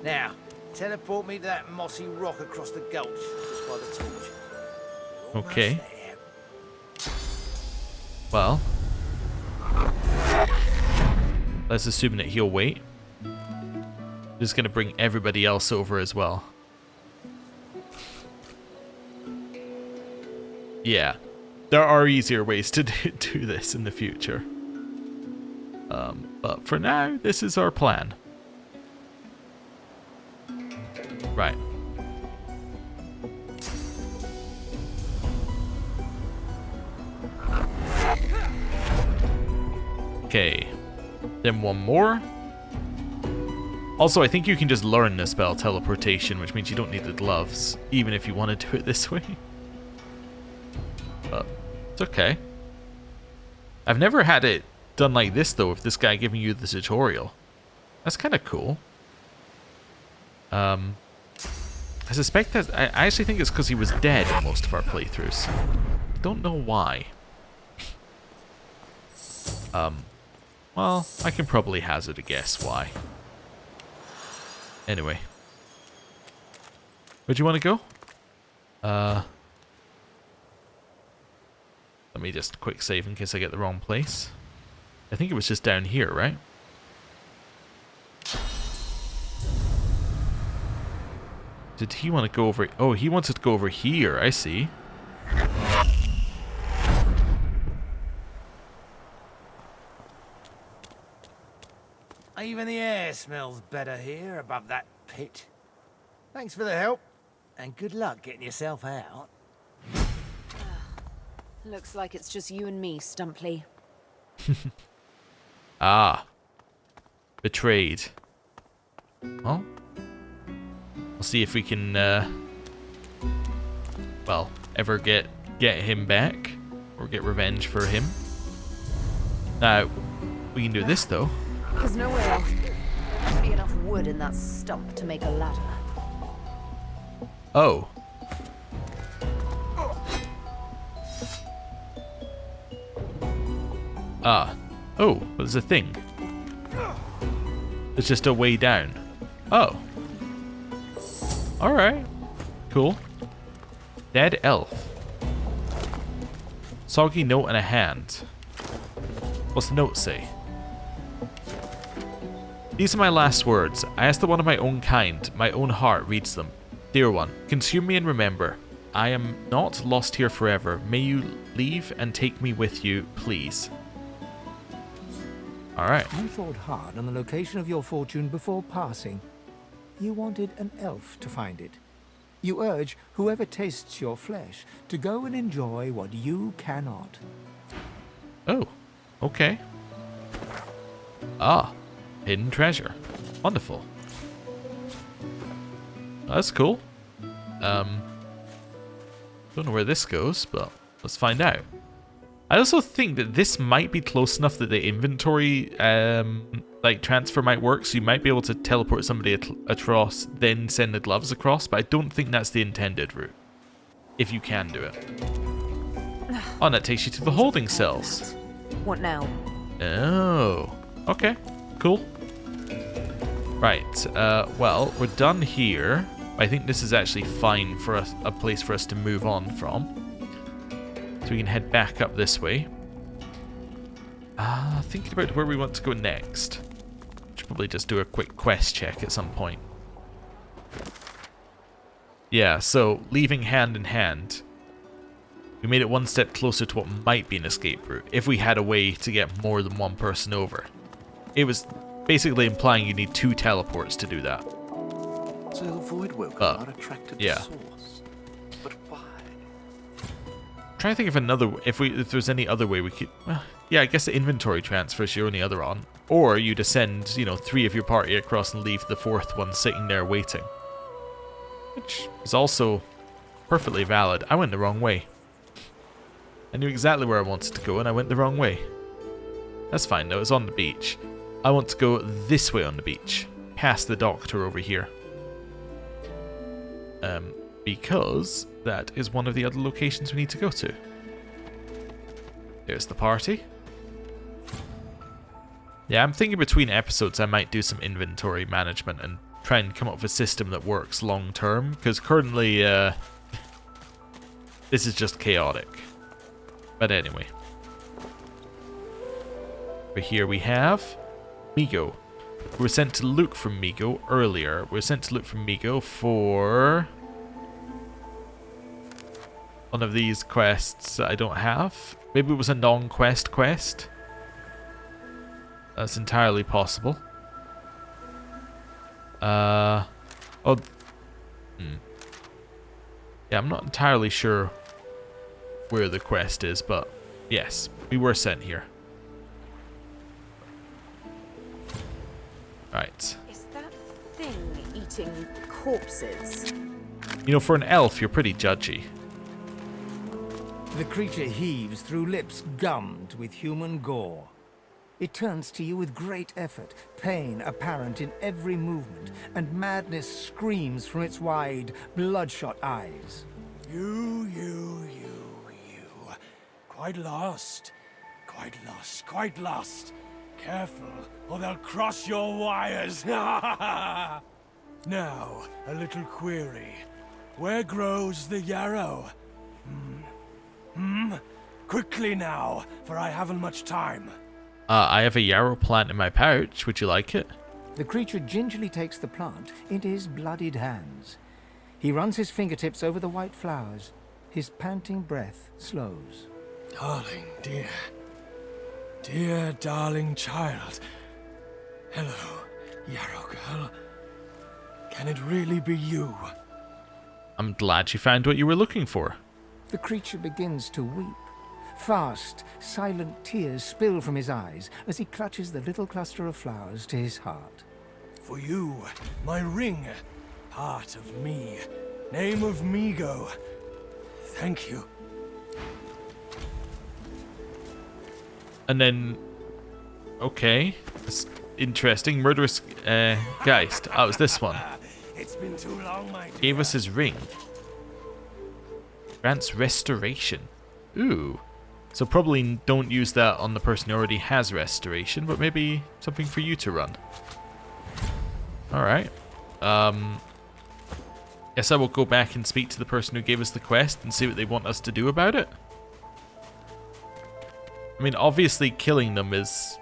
Now, teleport me to that mossy rock across the gulch, just by the torch. Okay. Well, let's assume that he'll wait. Just gonna bring everybody else over as well. Yeah, there are easier ways to do this in the future. But for now, this is our plan. Right. Okay. Then one more. Also, I think you can just learn the spell teleportation, which means you don't need the gloves, even if you want to do it this way. But it's okay. I've never had it done like this, though, with this guy giving you the tutorial. That's kind of cool. I suspect that... I actually think it's because he was dead in most of our playthroughs. Don't know why. Well, I can probably hazard a guess why. Anyway. Where'd you want to go? Let me just quick save in case I get the wrong place. I think it was just down here, right? Did he want to go over... Oh, he wanted to go over here, I see. Even the air smells better here above that pit. Thanks for the help, and good luck getting yourself out. Looks like it's just you and me, Stumply. Ah. Betrayed. Well, we'll see if we can, well, ever get him back, or get revenge for him. Now, we can do this, though. There's no way else. There must be enough wood in that stump to make a ladder. Oh. Ah. Oh, there's a thing. It's just a way down. Oh. Alright. Cool. Dead elf. Soggy note and a hand. What's the note say? These are my last words. I ask that one of my own kind, my own heart, reads them. Dear one, consume me and remember. I am not lost here forever. May you leave and take me with you, please. Alright. You thought hard on the location of your fortune before passing. You wanted an elf to find it. You urge whoever tastes your flesh to go and enjoy what you cannot. Oh, okay. Ah, hidden treasure. Wonderful. That's cool. Don't know where this goes, but let's find out. I also think that this might be close enough that the inventory like transfer might work, so you might be able to teleport somebody across, then send the gloves across, but I don't think that's the intended route. If you can do it. Oh, and that takes you to the holding cells. What now? Oh, okay, cool. Right, well, we're done here. I think this is actually fine for us, a place for us to move on from. So we can head back up this way. Thinking about where we want to go next. Should probably just do a quick quest check at some point. Yeah, so leaving hand in hand, we made it one step closer to what might be an escape route, if we had a way to get more than one person over. It was basically implying you need 2 teleports to do that. So the void woken are attracted to source. But why? Trying to think of another, if there's any other way we could. Well, yeah, I guess the inventory transfer is your only other on, or you descend, 3 of your party across and leave the 4th one sitting there waiting, which is also perfectly valid. I went the wrong way. I knew exactly where I wanted to go, and I went the wrong way. That's fine though. It's on the beach. I want to go this way on the beach, past the doctor over here. Because that is one of the other locations we need to go to. There's the party. Yeah, I'm thinking between episodes I might do some inventory management and try and come up with a system that works long term, because currently this is just chaotic. But anyway. Over here we have Migo. We were sent to look for Migo earlier. We were sent to look for Migo for one of these quests that I don't have. Maybe it was a non-quest quest. That's entirely possible. Yeah, I'm not entirely sure where the quest is, but yes, we were sent here. Right. Is that thing eating corpses? For an elf, you're pretty judgy. The creature heaves through lips gummed with human gore. It turns to you with great effort, pain apparent in every movement, and madness screams from its wide, bloodshot eyes. You. Quite lost. Careful, or they'll cross your wires. Now, a little query. Where grows the yarrow? Quickly now, for I haven't much time. I have a yarrow plant in my pouch. Would you like it? The creature gingerly takes the plant into his bloodied hands. He runs his fingertips over the white flowers. His panting breath slows. Darling, dear darling child. Hello, yarrow girl. Can it really be you? I'm glad you found what you were looking for. The creature begins to weep. Fast, silent tears spill from his eyes as he clutches the little cluster of flowers to his heart. For you, my ring, heart of me, name of Migo. Thank you. And then, okay, that's interesting. Murderous Geist. Oh, it was this one. It's been too long, my dear. Gave us his ring. Grants restoration. Ooh. So probably don't use that on the person who already has restoration, but maybe something for you to run. Alright. Guess I will go back and speak to the person who gave us the quest and see what they want us to do about it. I mean, obviously killing them is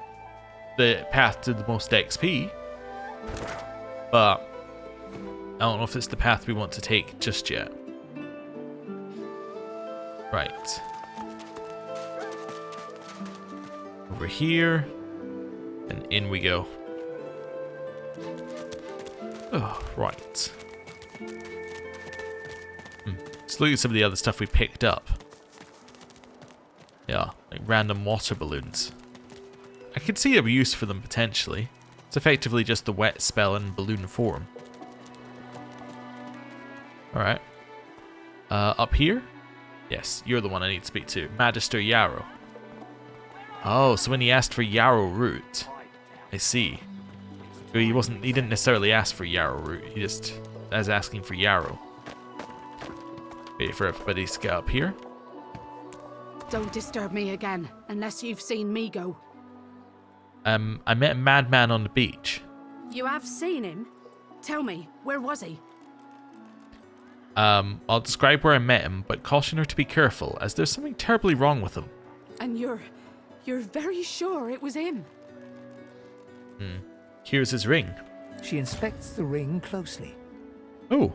the path to the most XP, but I don't know if it's the path we want to take just yet. Right. Over here, and in we go. Oh, right. Let's look at some of the other stuff we picked up. Yeah, like random water balloons. I could see a use for them potentially. It's effectively just the wet spell in balloon form. Alright. Up here? Yes, you're the one I need to speak to. Magister Yarrow. Oh, so when he asked for Yarrow root. I see. He didn't necessarily ask for Yarrow root, he just was asking for Yarrow. Wait for everybody to get up here. Don't disturb me again, unless you've seen Migo. I met a madman on the beach. You have seen him? Tell me, where was he? I'll describe where I met him, but caution her to be careful, as there's something terribly wrong with him. And you're very sure it was him? Here's his ring. She inspects the ring closely. Oh,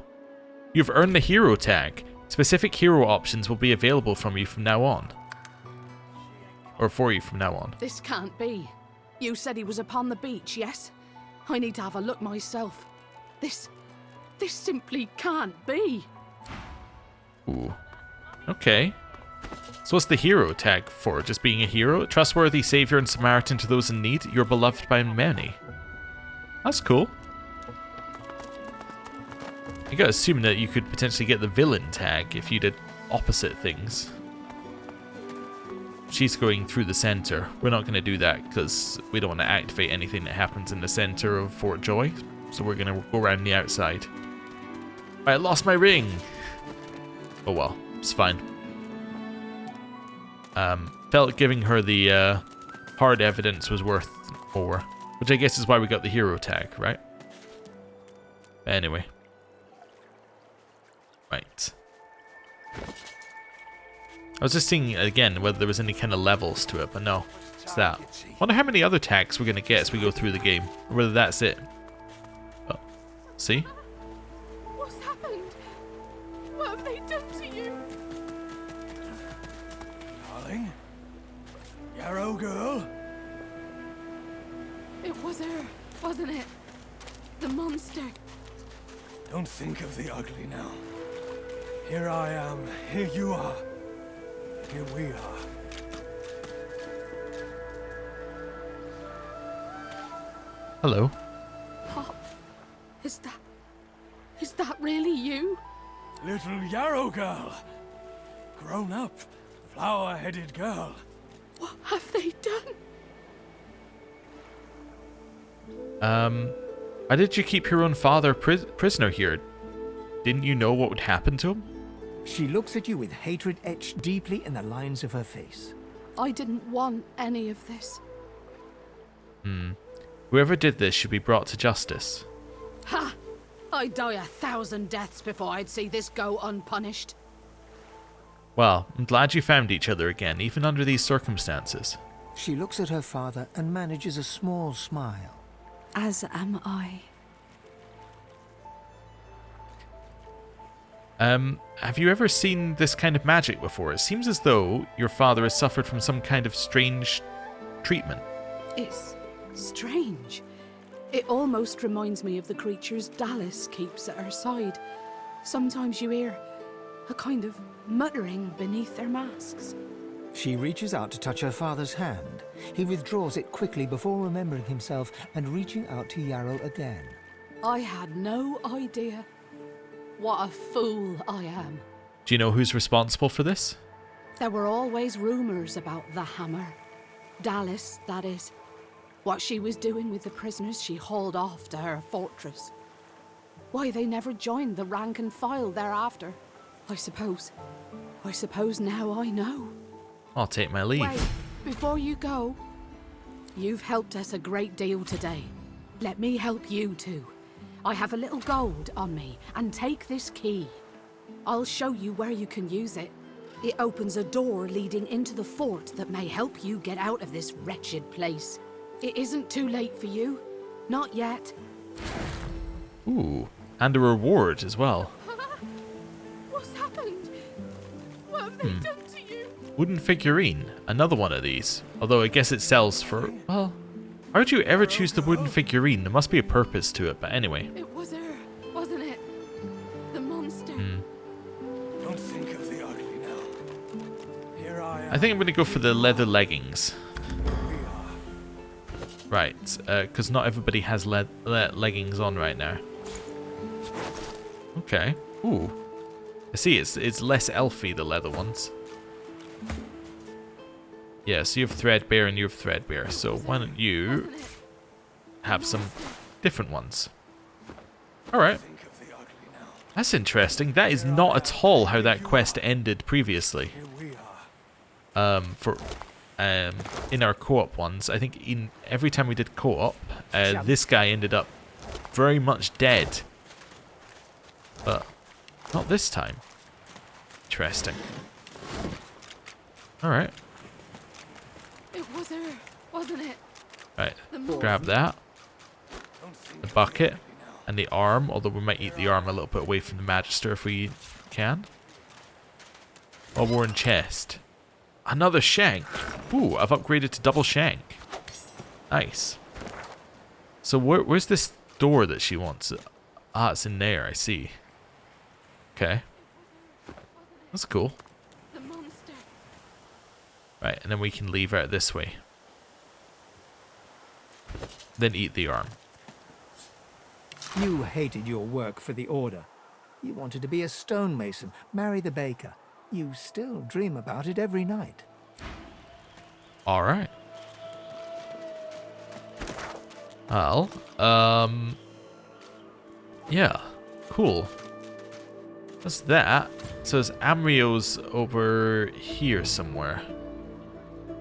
you've earned the hero tag. Specific hero options will be available from you from now on. Or for you from now on. This can't be. You said he was upon the beach, yes? I need to have a look myself. This simply can't be. Ooh. Okay. So what's the hero tag for? Just being a hero? Trustworthy savior and Samaritan to those in need? You're beloved by many. That's cool. You gotta assume that you could potentially get the villain tag if you did opposite things. She's going through the center. We're not going to do that because we don't want to activate anything that happens in the center of Fort Joy. So we're going to go around the outside. I lost my ring! Oh well, it's fine. Felt giving her the hard evidence was worth more. Which I guess is why we got the hero tag, right? Anyway. Right. I was just seeing again whether there was any kind of levels to it, but no, it's that. Wonder how many other tags we're gonna get as we go through the game, or whether that's it. Oh, see? What's happened? What have they done to you? Darling? Yarrow girl? It was her, wasn't it? The monster. Don't think of the ugly now. Here I am, here you are. Here we are. Hello. Pop, is that really you? Little Yarrow girl. Grown up, flower-headed girl. What have they done? Why did you keep your own father prisoner here? Didn't you know what would happen to him? She looks at you with hatred etched deeply in the lines of her face. I didn't want any of this. Whoever did this should be brought to justice. Ha! I'd die 1,000 deaths before I'd see this go unpunished. Well, I'm glad you found each other again, even under these circumstances. She looks at her father and manages a small smile. As am I. Have you ever seen this kind of magic before? It seems as though your father has suffered from some kind of strange treatment. It's strange. It almost reminds me of the creatures Dallas keeps at her side. Sometimes you hear a kind of muttering beneath their masks. She reaches out to touch her father's hand. He withdraws it quickly before remembering himself and reaching out to Yarrow again. I had no idea. What a fool I am. Do you know who's responsible for this? There were always rumors about the hammer. Dallas, that is. What she was doing with the prisoners she hauled off to her fortress. Why they never joined the rank and file thereafter. I suppose now I know. I'll take my leave. Wait, before you go, you've helped us a great deal today. Let me help you too. I have a little gold on me, and take this key. I'll show you where you can use it. It opens a door leading into the fort that may help you get out of this wretched place. It isn't too late for you. Not yet. Ooh, and a reward as well. What's happened? What have they done to you? Wooden figurine, another one of these. Although I guess it sells for, well, why would you ever choose the wooden figurine? There must be a purpose to it, but anyway. It was her, wasn't it? The monster. Don't think of the ugly now. Here I am. I think I'm going to go for the leather leggings. Right, because not everybody has leggings on right now. Okay. Ooh. I see, it's less elfy, the leather ones. Yeah, so you have threadbare and you have threadbare. So why don't you have some different ones? Alright. That's interesting. That is not at all how that quest ended previously. In our co-op ones, I think every time we did co-op, this guy ended up very much dead. But not this time. Interesting. Alright. It was her, wasn't it? Right, grab that. The bucket. And the arm, although we might eat the arm a little bit away from the Magister if we can. Oh, worn chest. Another shank. Ooh, I've upgraded to double shank. Nice. So where's this door that she wants? Ah, it's in there, I see. Okay. That's cool. Right, and then we can leave out this way. Then eat the arm. You hated your work for the Order. You wanted to be a stonemason, marry the baker. You still dream about it every night. Alright. Well, yeah, cool. That's that. So there's Amrio's over here somewhere.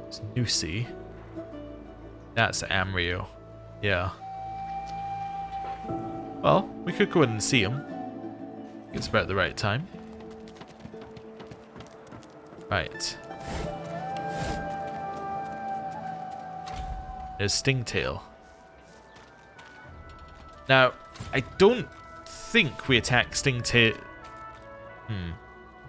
It's Nusi. That's Amrio. Yeah. Well, we could go in and see him. It's about the right time. Right. There's Stingtail. Now, I don't think we attack Stingtail.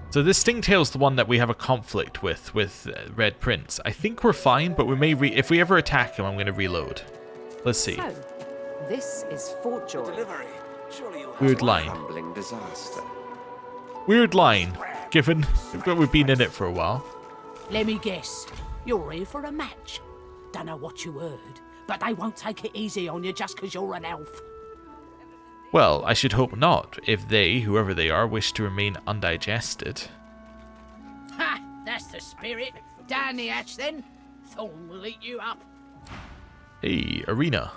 So this Stingtail's the one that we have a conflict with Red Prince. I think we're fine, but we may if we ever attack him, I'm going to reload. Let's see. So, this is Fort Joy. Weird line. Weird line, given that we've been in it for a while. Let me guess. You're here for a match. Don't know what you heard, but they won't take it easy on you just because you're an elf. Well, I should hope not, if they, whoever they are, wish to remain undigested. Ha! That's the spirit. Down the hatch then. Thorn will eat you up. Hey, arena.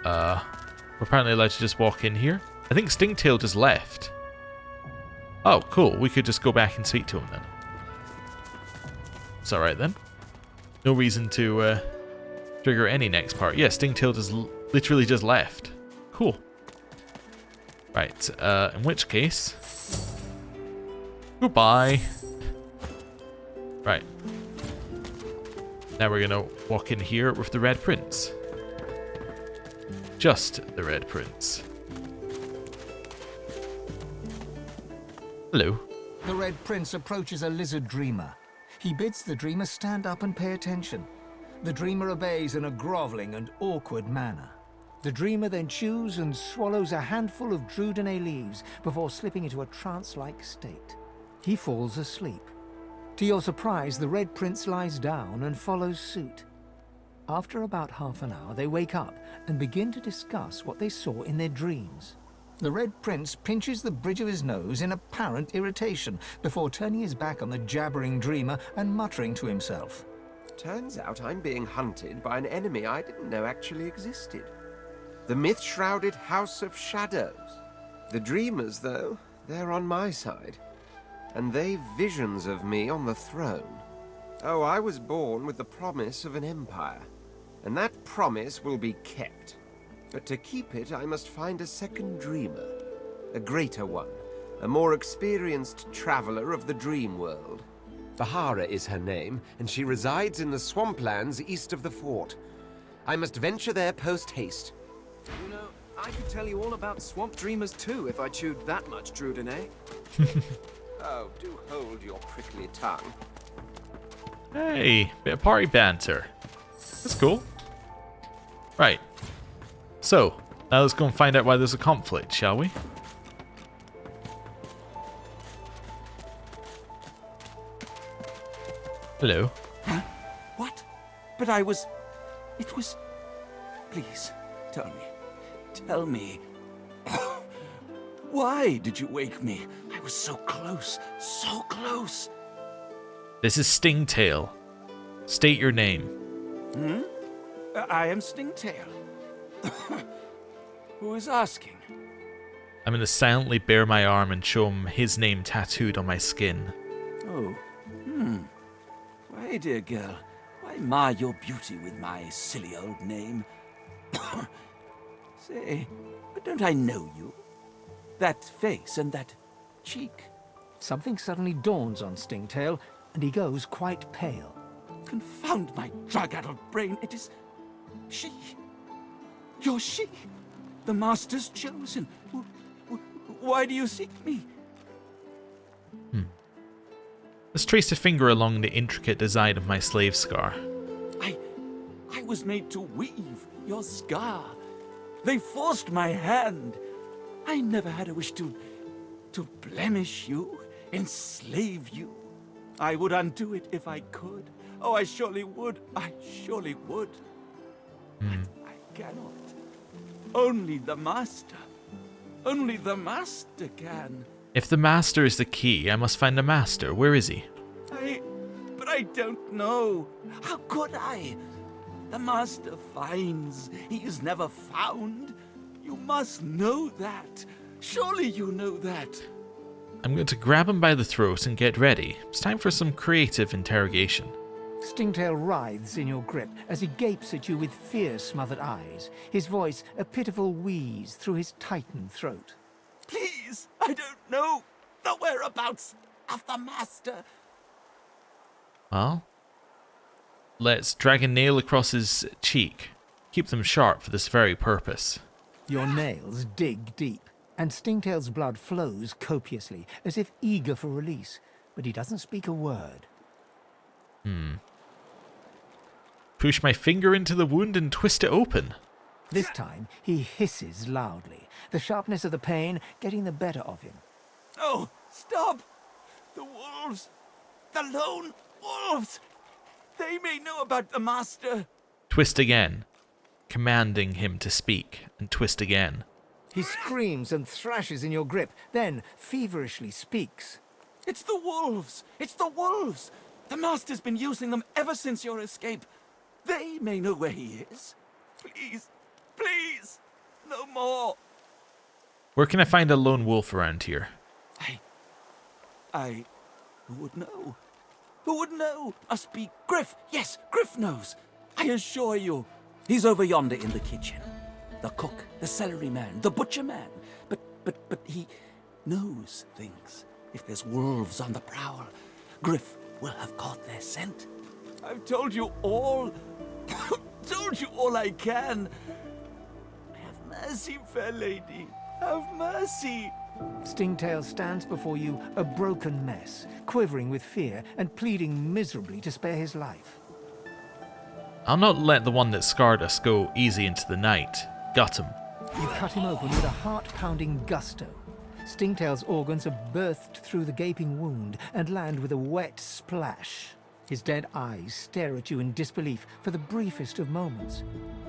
We're apparently allowed to just walk in here. I think Stingtail just left. Oh, cool. We could just go back and speak to him then. It's alright then. No reason to trigger any next part. Yeah, Stingtail just literally just left. Cool. Right, in which case... Goodbye. Right. Now we're gonna walk in here with the Red Prince. Just the Red Prince. Hello. The Red Prince approaches a lizard dreamer. He bids the dreamer stand up and pay attention. The dreamer obeys in a groveling and awkward manner. The dreamer then chews and swallows a handful of Drudene leaves before slipping into a trance-like state. He falls asleep. To your surprise, the Red Prince lies down and follows suit. After about half an hour, they wake up and begin to discuss what they saw in their dreams. The Red Prince pinches the bridge of his nose in apparent irritation before turning his back on the jabbering dreamer and muttering to himself. Turns out I'm being hunted by an enemy I didn't know actually existed. The myth-shrouded House of Shadows. The dreamers, though, they're on my side. And they've visions of me on the throne. Oh, I was born with the promise of an empire. And that promise will be kept. But to keep it, I must find a second dreamer. A greater one. A more experienced traveler of the dream world. Bahara is her name, and she resides in the swamplands east of the fort. I must venture there post-haste. You know, I could tell you all about swamp dreamers too if I chewed that much Drudene. Oh, do hold your prickly tongue. Hey, bit of party banter. That's cool. Right. So, now let's go and find out why there's a conflict, shall we? Hello. Huh? What? But I was... It was... Please, tell me. Tell me. Why did you wake me? I was so close. So close. This is Stingtail. State your name. Hmm? I am Stingtail. Who is asking? I'm gonna silently bare my arm and show him his name tattooed on my skin. Oh. Why, dear girl, why mar your beauty with my silly old name? Say, but don't I know you? That face and that cheek. Something suddenly dawns on Stingtail, and he goes quite pale. Confound my drug-addled brain, it is... she. You're she. The Master's chosen. Why do you seek me? Let's trace a finger along the intricate design of my slave scar. I was made to weave your scar. They forced my hand. I never had a wish to blemish you, enslave you. I would undo it if I could. Oh, I surely would. I surely would. But I cannot. Only the Master. Only the Master can. If the Master is the key, I must find the Master. Where is he? But I don't know. How could I? The Master finds. He is never found. You must know that. Surely you know that. I'm going to grab him by the throat and get ready. It's time for some creative interrogation. Stingtail writhes in your grip as he gapes at you with fear-smothered eyes, his voice a pitiful wheeze through his tightened throat. Please, I don't know the whereabouts of the Master. Well, let's drag a nail across his cheek. Keep them sharp for this very purpose. Your nails dig deep, and Stingtail's blood flows copiously, as if eager for release, but he doesn't speak a word. Push my finger into the wound and twist it open. This time, he hisses loudly, the sharpness of the pain getting the better of him. Oh, stop! The wolves! The lone wolves! They may know about the Master. Twist again, commanding him to speak, and twist again. He screams and thrashes in your grip, then feverishly speaks. It's the wolves! It's the wolves! The Master's been using them ever since your escape. They may know where he is. Please, please, no more. Where can I find a lone wolf around here? Who would know? Who would know? Must be Griff. Yes, Griff knows. I assure you. He's over yonder in the kitchen. The cook, the celery man, the butcher man. But he knows things. If there's wolves on the prowl, Griff will have caught their scent. I've told you all. Told you all I can. Have mercy, fair lady. Have mercy. Stingtail stands before you, a broken mess, quivering with fear and pleading miserably to spare his life. I'll not let the one that scarred us go easy into the night. Got him. You cut him open with a heart-pounding gusto. Stingtail's organs are birthed through the gaping wound and land with a wet splash. His dead eyes stare at you in disbelief for the briefest of moments.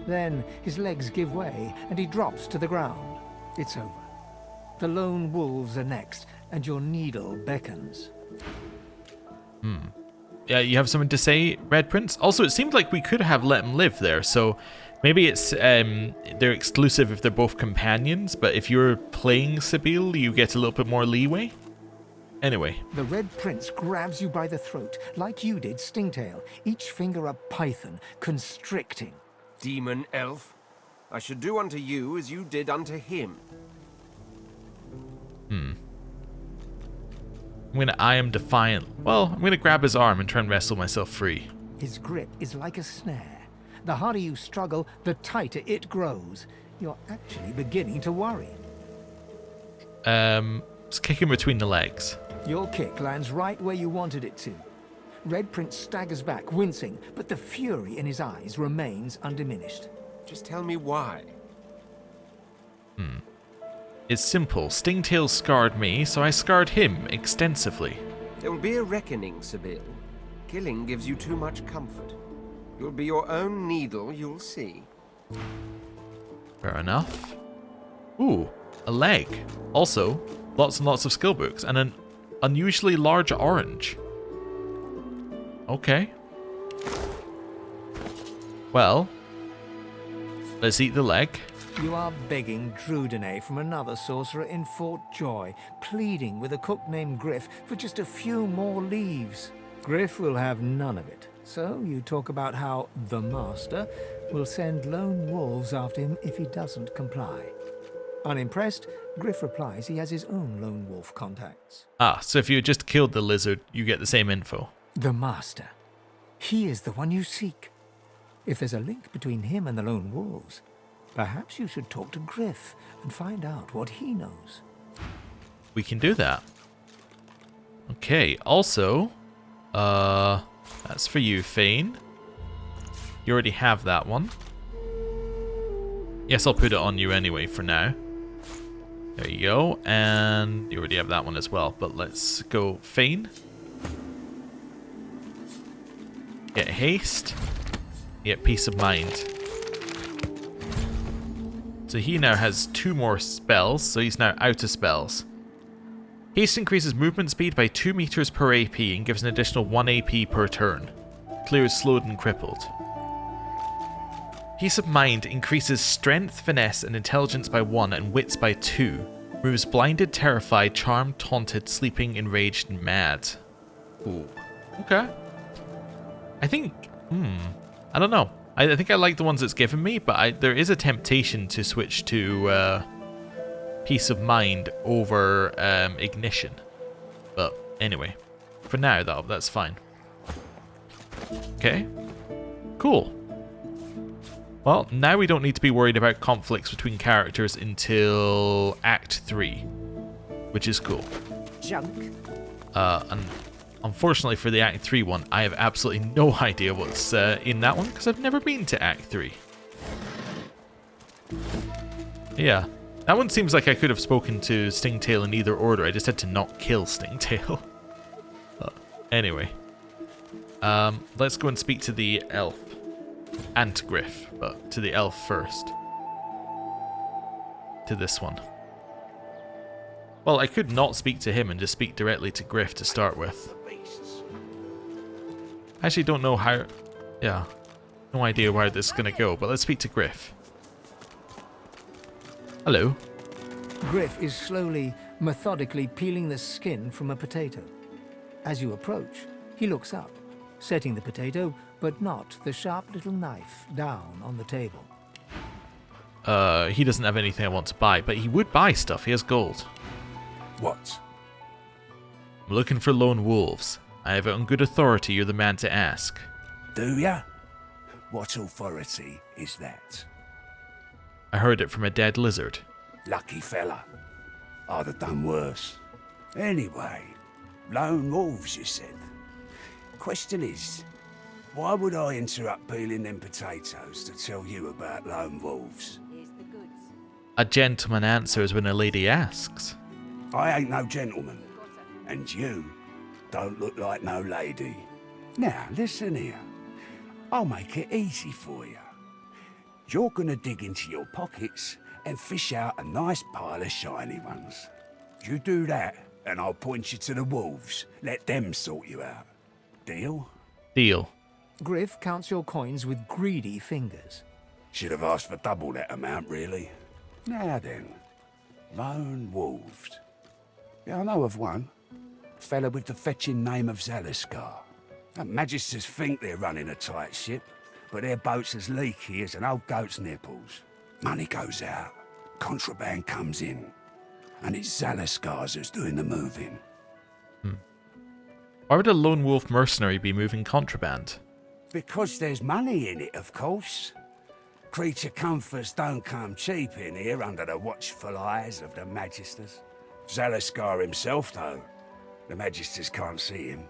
Then his legs give way and he drops to the ground. It's over. The lone wolves are next, and your needle beckons. Yeah, you have something to say, Red Prince? Also, it seemed like we could have let him live there, so maybe it's they're exclusive if they're both companions, but if you're playing Sibyl, you get a little bit more leeway. Anyway. The Red Prince grabs you by the throat, like you did Stingtail, each finger a python, constricting. Demon elf, I should do unto you as you did unto him. I'm gonna eye him defiant. Well, I'm gonna grab his arm and try and wrestle myself free. His grip is like a snare. The harder you struggle, the tighter it grows. You're actually beginning to worry. Let's kick him between the legs. Your kick lands right where you wanted it to. Red Prince staggers back, wincing, but the fury in his eyes remains undiminished. Just tell me why. It's simple. Stingtail scarred me, so I scarred him extensively. There will be a reckoning, Sibyl. Killing gives you too much comfort. You'll be your own needle, you'll see. Fair enough. Ooh, a leg. Also, lots and lots of skill books and an unusually large orange. Okay. Well, let's eat the leg. You are begging Drudene from another sorcerer in Fort Joy, pleading with a cook named Griff for just a few more leaves. Griff will have none of it. So you talk about how the Master will send lone wolves after him if he doesn't comply. Unimpressed, Griff replies he has his own lone wolf contacts. Ah, so if you just killed the lizard, you get the same info. The Master. He is the one you seek. If there's a link between him and the lone wolves, perhaps you should talk to Griff and find out what he knows. We can do that. Okay, also, that's for you, Fane. You already have that one. Yes, I'll put it on you anyway for now. There you go, and you already have that one as well, but let's go Fane. Get haste. Get peace of mind. So he now has 2 more spells, so he's now out of spells. Haste increases movement speed by 2 meters per AP and gives an additional 1 AP per turn. Clears slowed and crippled. Peace of Mind increases strength, finesse, and intelligence by 1 and wits by 2. Moves blinded, terrified, charmed, taunted, sleeping, enraged, and mad. Ooh. Okay. I think... I don't know. I think I like the ones it's given me, but there is a temptation to switch to Peace of Mind over Ignition. But anyway, for now that's fine. Okay, cool. Well, now we don't need to be worried about conflicts between characters until Act 3, which is cool. Junk. And unfortunately for the Act 3 one, I have absolutely no idea what's in that one because I've never been to Act 3. Yeah, that one seems like I could have spoken to Stingtail in either order. I just had to not kill Stingtail. Anyway, let's go and speak to the elf. And to Griff, but to the elf first. To this one. Well, I could not speak to him and just speak directly to Griff to start with. I actually don't know how... Yeah, no idea where this is going to go, but let's speak to Griff. Hello. Griff is slowly, methodically peeling the skin from a potato. As you approach, he looks up, setting the potato, but not the sharp little knife, down on the table. He doesn't have anything I want to buy, but he would buy stuff. He has gold. What? I'm looking for lone wolves. I have it on good authority you're the man to ask. Do ya? What authority is that? I heard it from a dead lizard. Lucky fella. I'd have done worse. Anyway, lone wolves, you said. Question is, why would I interrupt peeling them potatoes to tell you about lone wolves? A gentleman answers when a lady asks. I ain't no gentleman, and you don't look like no lady. Now, listen here. I'll make it easy for you. You're gonna dig into your pockets and fish out a nice pile of shiny ones. You do that, and I'll point you to the wolves. Let them sort you out. Deal? Deal. Griff counts your coins with greedy fingers. Should have asked for double that amount, really. Now then, lone wolves. Yeah, I know of one. Fella with the fetching name of Zalaskar. The Magisters think they're running a tight ship, but their boat's as leaky as an old goat's nipples. Money goes out, contraband comes in, and it's Zalaskar's who's doing the moving. Why would a lone wolf mercenary be moving contraband? Because there's money in it, of course. Creature comforts don't come cheap in here under the watchful eyes of the Magisters. Zalaskar himself, though. The Magisters can't see him.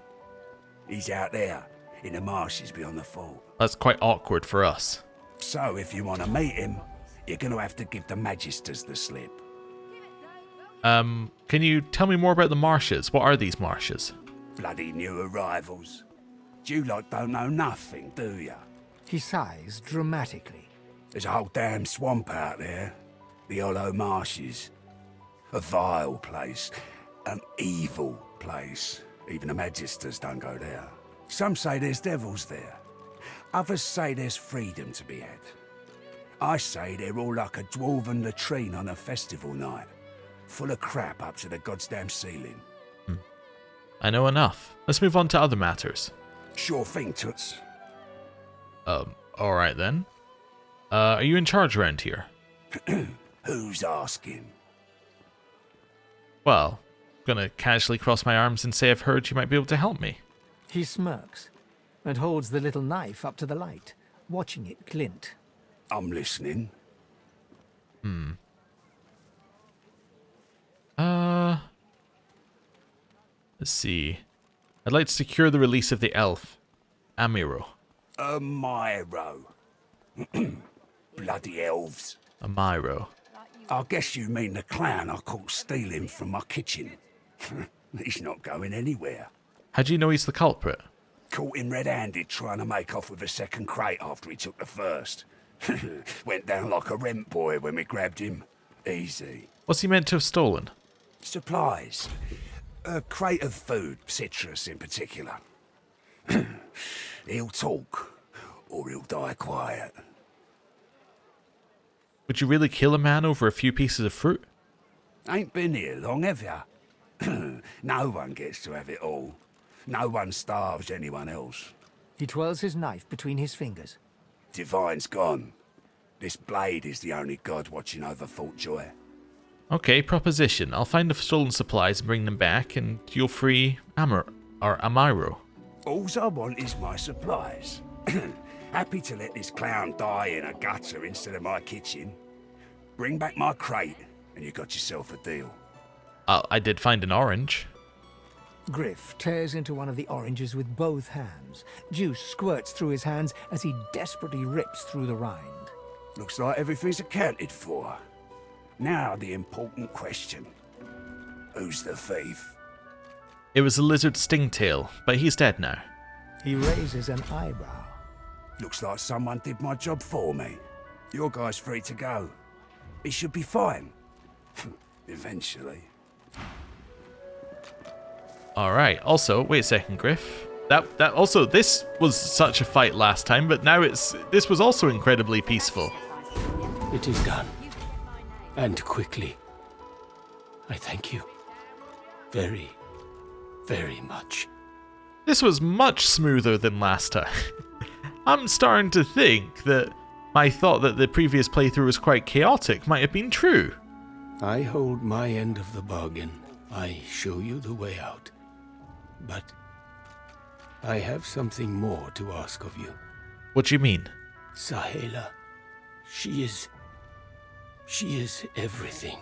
He's out there, in the marshes beyond the fort. That's quite awkward for us. So if you want to meet him, you're going to have to give the Magisters the slip. Can you tell me more about the marshes? What are these marshes? Bloody new arrivals. You lot don't know nothing, do ya? He sighs dramatically. There's a whole damn swamp out there. The hollow marshes. A vile place. An evil place. Even the Magisters don't go there. Some say there's devils there. Others say there's freedom to be had. I say they're all like a dwarven latrine on a festival night. Full of crap up to the goddamn ceiling. I know enough. Let's move on to other matters. Sure thing, Toots. Alright then. Are you in charge around here? Who's asking? Well, gonna casually cross my arms and say I've heard you might be able to help me. He smirks and holds the little knife up to the light, watching it glint. I'm listening. Let's see. I'd like to secure the release of the elf, Amiro. Amiro. Bloody elves. Amiro. I guess you mean the clown I caught stealing from my kitchen. He's not going anywhere. How do you know he's the culprit? Caught him red-handed trying to make off with a second crate after he took the first. Went down like a rent boy when we grabbed him. Easy. What's he meant to have stolen? Supplies. A crate of food, citrus in particular. He'll talk, or he'll die quiet. Would you really kill a man over a few pieces of fruit? Ain't been here long, have ya? No one gets to have it all. No one starves anyone else. He twirls his knife between his fingers. Divine's gone. This blade is the only god watching over Fort Joy. Okay, proposition. I'll find the stolen supplies and bring them back, and you'll free Amiro. Alls I want is my supplies. Happy to let this clown die in a gutter instead of my kitchen. Bring back my crate, and you got yourself a deal. I did find an orange. Griff tears into one of the oranges with both hands. Juice squirts through his hands as he desperately rips through the rind. Looks like everything's accounted for. Now the important question. Who's the thief? It was a lizard Stingtail, but he's dead now. He raises an eyebrow. Looks like someone did my job for me. Your guy's free to go. He should be fine. Eventually. Alright, also, wait a second, Griff. This was such a fight last time, but now this was also incredibly peaceful. It is done. And quickly. I thank you. Very, very much. This was much smoother than last time. I'm starting to think that my thought that the previous playthrough was quite chaotic might have been true. I hold my end of the bargain. I show you the way out. But I have something more to ask of you. What do you mean? Sahela. She is everything.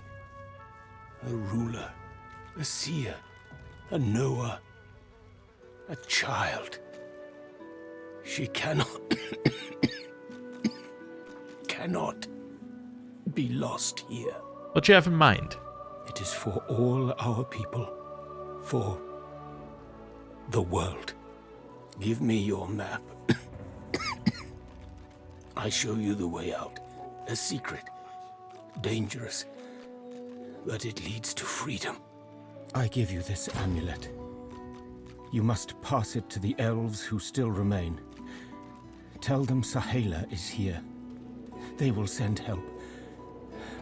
A ruler, a seer, a knower, a child. She cannot be lost here. What do you have in mind? It is for all our people, for the world. Give me your map. I show you the way out. A secret. Dangerous. But it leads to freedom. I give you this amulet. You must pass it to the elves who still remain. Tell them Sahela is here. They will send help.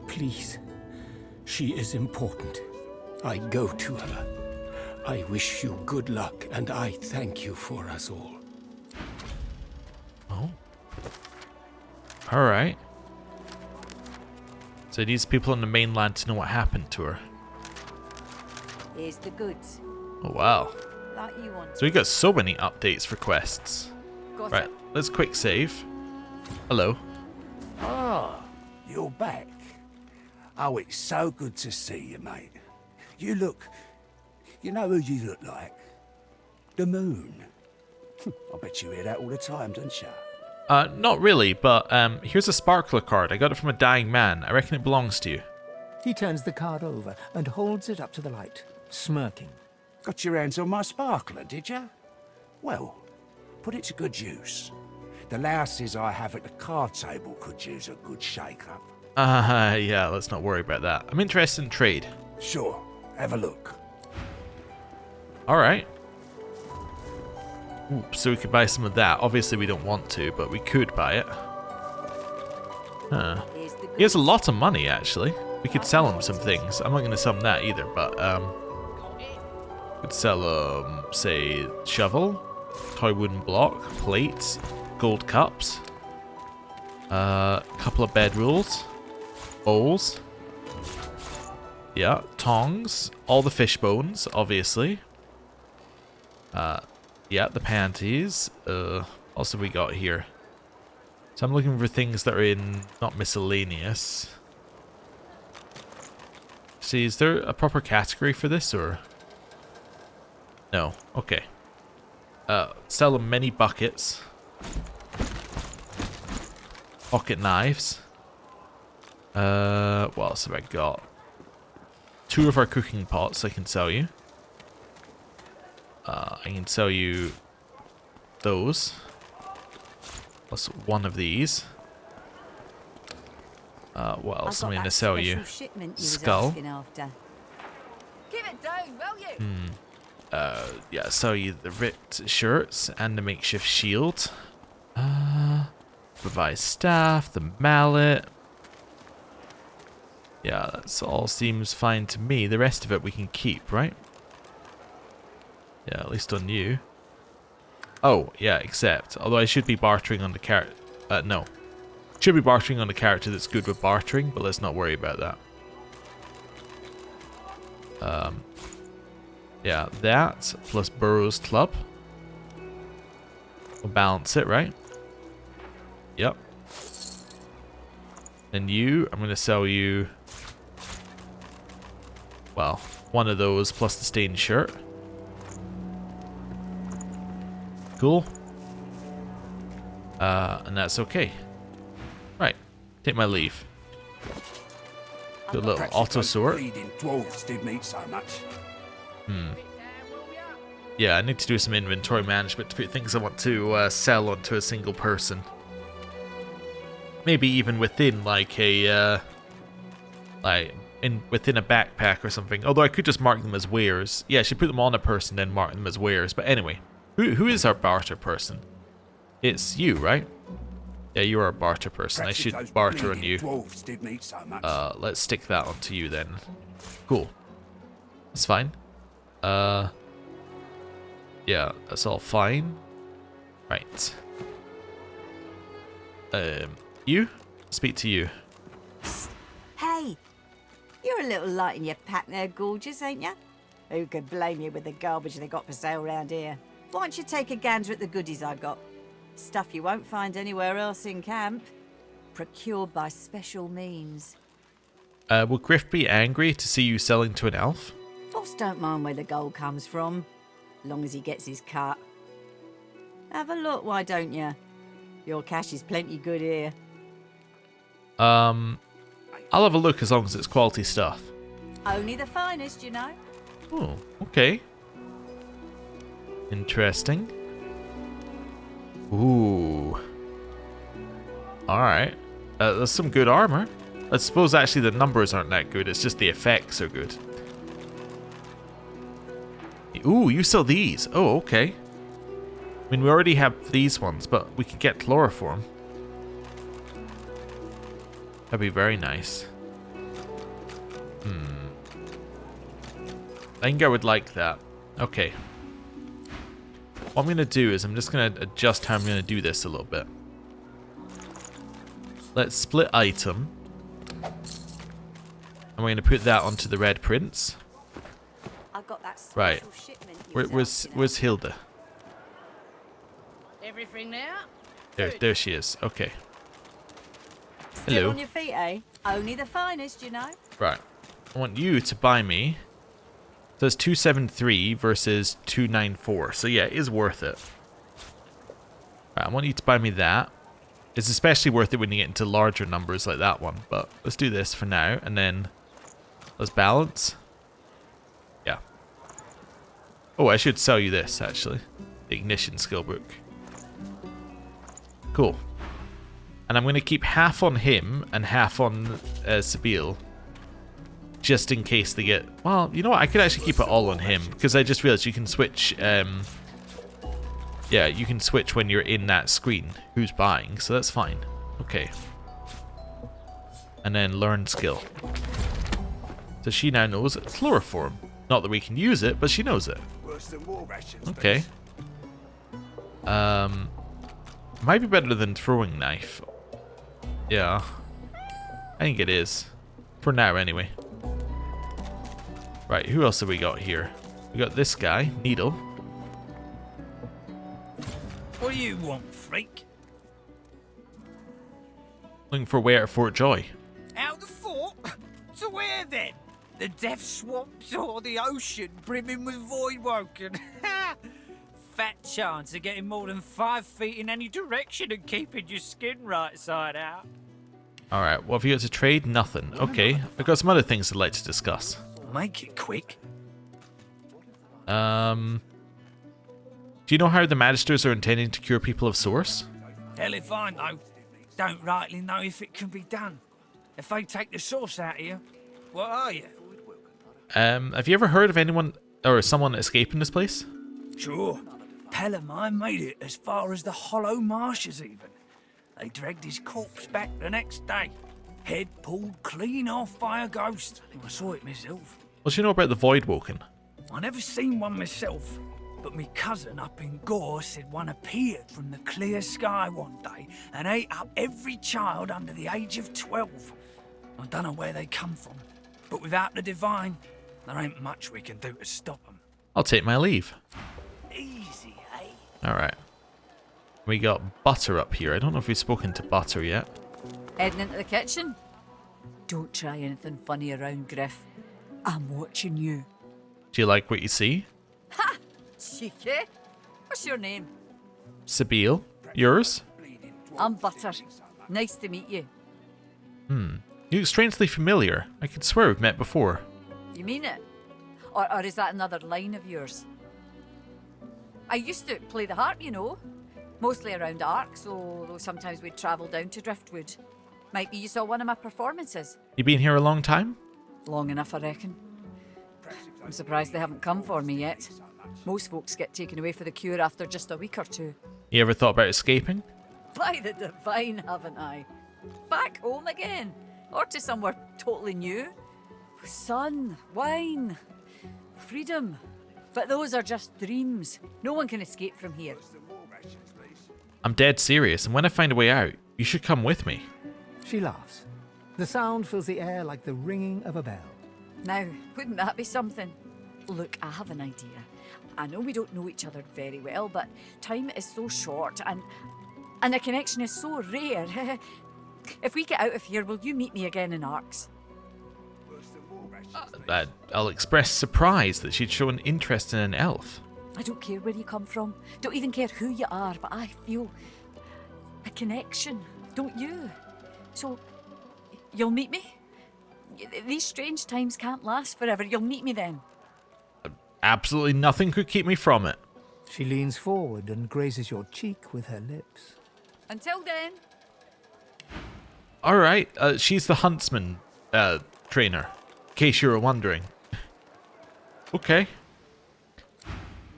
Please. She is important. I go to her. I wish you good luck, and I thank you for us all. Oh. Alright. So these people on the mainland to know what happened to her. Here's the goods. Oh wow. Like you want. So we got so many updates for quests. Got Right, let's quick save. Hello. Ah, you're back. Oh, it's so good to see you, mate. You know who you look like? The moon. I bet you hear that all the time, don't you? Not really, but here's a sparkler card. I got it from a dying man. I reckon it belongs to you. He turns the card over and holds it up to the light, smirking. Got your hands on my sparkler, did you? Well, put it to good use. The louses I have at the card table could use a good shake-up. Yeah, let's not worry about that. I'm interested in trade. Sure, have a look. Alright. So we could buy some of that. Obviously we don't want to, but we could buy it. Huh. He has a lot of money, actually. We could sell him some things. I'm not going to sell him that either, but could sell him, say, shovel, toy wooden block, plates, gold cups, couple of bedrolls, bowls, yeah, tongs, all the fish bones, obviously. Yeah, the panties. Also we got here. So I'm looking for things that are in not miscellaneous. See, is there a proper category for this or? No. Okay. Sell them many buckets. Pocket knives. What else have I got? 2 of our cooking pots I can sell you. I can sell you those. Plus 1 of these. What else am I going to sell you? Skull. Give it down, will you? Yeah, sell you the ripped shirts and the makeshift shield. Revised staff, the mallet. Yeah, that's all seems fine to me. The rest of it we can keep, right? Yeah, at least on you. Oh, yeah, except. Although I should be bartering on the character. No. Should be bartering on the character that's good with bartering, but let's not worry about that. Yeah, that plus Burrow's Club. We'll balance it, right? Yep. And you, I'm going to sell you, well, 1 of those plus the stained shirt. Cool. And that's okay. Right. Take my leave. Do a little auto sort. Dwarves did meet so much. Yeah, I need to do some inventory management to put things I want to sell onto a single person. Maybe even within like a within a backpack or something. Although I could just mark them as wares. Yeah, I should put them on a person then mark them as wares. But anyway, who is our barter person? It's you, right? Yeah, you are a barter person. I should barter on you. Let's stick that onto you then. Cool. That's fine. Yeah, that's all fine. Right. You? Speak to you. Hey, you're a little light in your pack there, gorgeous, ain't ya? Who could blame you with the garbage they got for sale round here? Why don't you take a gander at the goodies I got? Stuff you won't find anywhere else in camp. Procured by special means. Will Griff be angry to see you selling to an elf? Boss don't mind where the gold comes from, long as he gets his cut. Have a look, why don't you? Your cash is plenty good here. I'll have a look as long as it's quality stuff. Only the finest, you know. Oh, okay. Interesting. Ooh. Alright. There's some good armor. I suppose actually the numbers aren't that good, it's just the effects are good. Ooh, you sell these. Oh, okay. I mean, we already have these ones, but we could get chloroform. That'd be very nice. I think I would like that. Okay. What I'm going to do is I'm just going to adjust how I'm going to do this a little bit. Let's split item. I'm going to put that onto the red prince. I got that Right. Where's Hilda? Everything now? There she is. Okay. Still Hello. on your feet, eh? Only the finest, you know. Right. I want you to buy me. So it's 273 versus 294. So yeah, it is worth it. Right, I want you to buy me that. It's especially worth it when you get into larger numbers like that one. But let's do this for now, and then let's balance. Yeah. Oh, I should sell you this actually. The ignition skill book. Cool. And I'm going to keep half on him and half on Sabile. Just in case they get... Well, you know what? I could actually keep it all on him. Because I just realized you can switch... yeah, you can switch when you're in that screen. Who's buying. So that's fine. Okay. And then learn skill. So she now knows it's chloroform. Not that we can use it, but she knows it. Okay. Might be better than throwing knife. Yeah. I think it is. For now, anyway. Right, who else have we got here? We got this guy, Needle. What do you want, freak? Looking for way out of Fort Joy. Out the fort? To where then? The death swamps or the ocean brimming with void woken? Fat chance of getting more than 5 feet in any direction and keeping your skin right side out. Alright, what have you got to trade? Nothing. Okay, I've got some other things I'd like to discuss. Make it quick. Do you know how the Magisters are intending to cure people of Source? Hell if I know. Don't rightly know if it can be done. If they take the source out of you, what are you? Have you ever heard of anyone or someone escaping this place? Sure. Pal of mine made it as far as the Hollow Marshes even. They dragged his corpse back the next day. Head pulled clean off by a ghost. I saw it myself. What do you know about the Void Woken? I never seen one myself, but me cousin up in Gore said one appeared from the clear sky one day and ate up every child under the age of 12. I don't know where they come from, but without the divine, there ain't much we can do to stop them. I'll take my leave. Easy, eh? Alright. We got Butter up here. I don't know if we've spoken to Butter yet. Heading into the kitchen? Don't try anything funny around, Griff. I'm watching you. Do you like what you see? Ha! Cheeky. What's your name? Sabile. Yours? I'm Butter. Nice to meet you. You look strangely familiar. I could swear we've met before. You mean it? Or is that another line of yours? I used to play the harp, you know. Mostly around Arcs, although sometimes we'd travel down to Driftwood. Might be you saw one of my performances. You been here a long time? Long enough, I reckon. I'm surprised they haven't come for me yet. Most folks get taken away for the cure after just a week or two. You ever thought about escaping? By the divine, haven't I? Back home again. Or to somewhere totally new. Sun, wine, freedom. But those are just dreams. No one can escape from here. I'm dead serious, and when I find a way out, you should come with me. She laughs. The sound fills the air like the ringing of a bell. Now, wouldn't that be something? Look, I have an idea. I know we don't know each other very well, but time is so short and a connection is so rare. If we get out of here, will you meet me again in Arcs? I'll express surprise that she'd show an interest in an elf. I don't care where you come from. Don't even care who you are, but I feel a connection, don't you? So, you'll meet me? These strange times can't last forever. You'll meet me then. Absolutely nothing could keep me from it. She leans forward and grazes your cheek with her lips. Until then. Alright, she's the huntsman trainer, in case you were wondering. Okay.